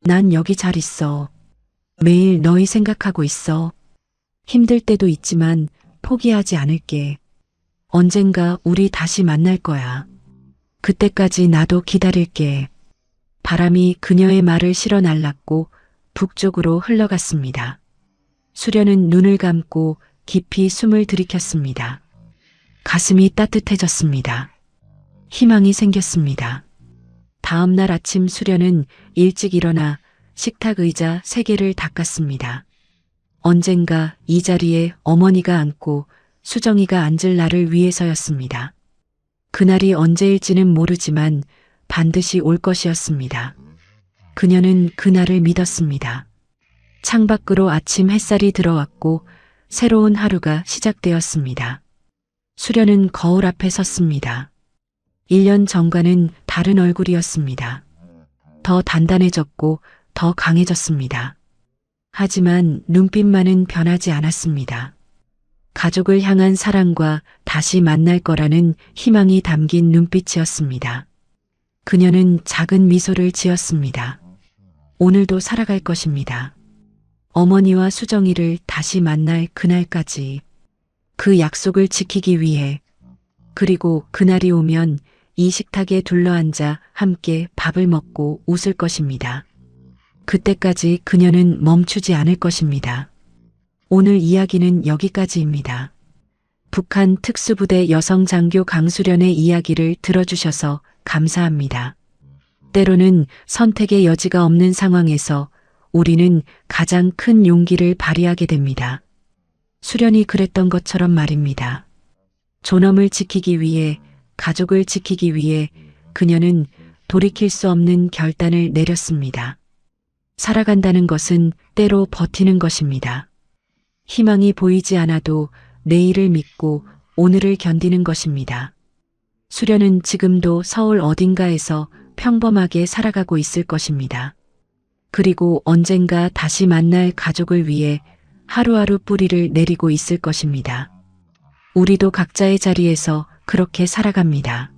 난 여기 잘 있어. 매일 너희 생각하고 있어. 힘들 때도 있지만 포기하지 않을게. 언젠가 우리 다시 만날 거야. 그때까지 나도 기다릴게. 바람이 그녀의 말을 실어 날랐고 북쪽으로 흘러갔습니다. 수련은 눈을 감고 깊이 숨을 들이켰습니다. 가슴이 따뜻해졌습니다. 희망이 생겼습니다. 다음 날 아침 수련은 일찍 일어나 식탁 의자 3개를 닦았습니다. 언젠가 이 자리에 어머니가 앉고 수정이가 앉을 날을 위해서였습니다. 그날이 언제일지는 모르지만 반드시 올 것이었습니다. 그녀는 그날을 믿었습니다. 창밖으로 아침 햇살이 들어왔고 새로운 하루가 시작되었습니다. 수련은 거울 앞에 섰습니다. 1년 전과는 다른 얼굴이었습니다. 더 단단해졌고 더 강해졌습니다. 하지만 눈빛만은 변하지 않았습니다. 가족을 향한 사랑과 다시 만날 거라는 희망이 담긴 눈빛이었습니다. 그녀는 작은 미소를 지었습니다. 오늘도 살아갈 것입니다. 어머니와 수정이를 다시 만날 그날까지. 그 약속을 지키기 위해. 그리고 그날이 오면 이 식탁에 둘러앉아 함께 밥을 먹고 웃을 것입니다. 그때까지 그녀는 멈추지 않을 것입니다. 오늘 이야기는 여기까지입니다. 북한 특수부대 여성 장교 강수련의 이야기를 들어주셔서 감사합니다. 때로는 선택의 여지가 없는 상황에서 우리는 가장 큰 용기를 발휘하게 됩니다. 수련이 그랬던 것처럼 말입니다. 존엄을 지키기 위해, 가족을 지키기 위해 그녀는 돌이킬 수 없는 결단을 내렸습니다. 살아간다는 것은 때로 버티는 것입니다. 희망이 보이지 않아도 내일을 믿고 오늘을 견디는 것입니다. 수련은 지금도 서울 어딘가에서 평범하게 살아가고 있을 것입니다. 그리고 언젠가 다시 만날 가족을 위해 하루하루 뿌리를 내리고 있을 것입니다. 우리도 각자의 자리에서 그렇게 살아갑니다.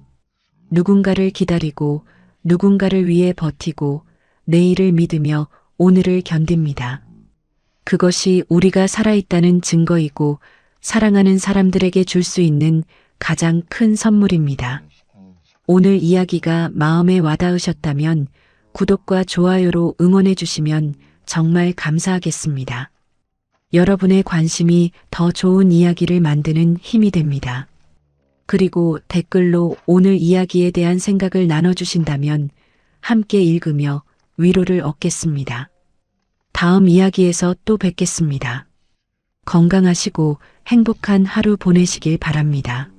누군가를 기다리고 누군가를 위해 버티고 내일을 믿으며 오늘을 견딥니다. 그것이 우리가 살아있다는 증거이고 사랑하는 사람들에게 줄 수 있는 가장 큰 선물입니다. 오늘 이야기가 마음에 와닿으셨다면 구독과 좋아요로 응원해 주시면 정말 감사하겠습니다. 여러분의 관심이 더 좋은 이야기를 만드는 힘이 됩니다. 그리고 댓글로 오늘 이야기에 대한 생각을 나눠주신다면 함께 읽으며 위로를 얻겠습니다. 다음 이야기에서 또 뵙겠습니다. 건강하시고 행복한 하루 보내시길 바랍니다.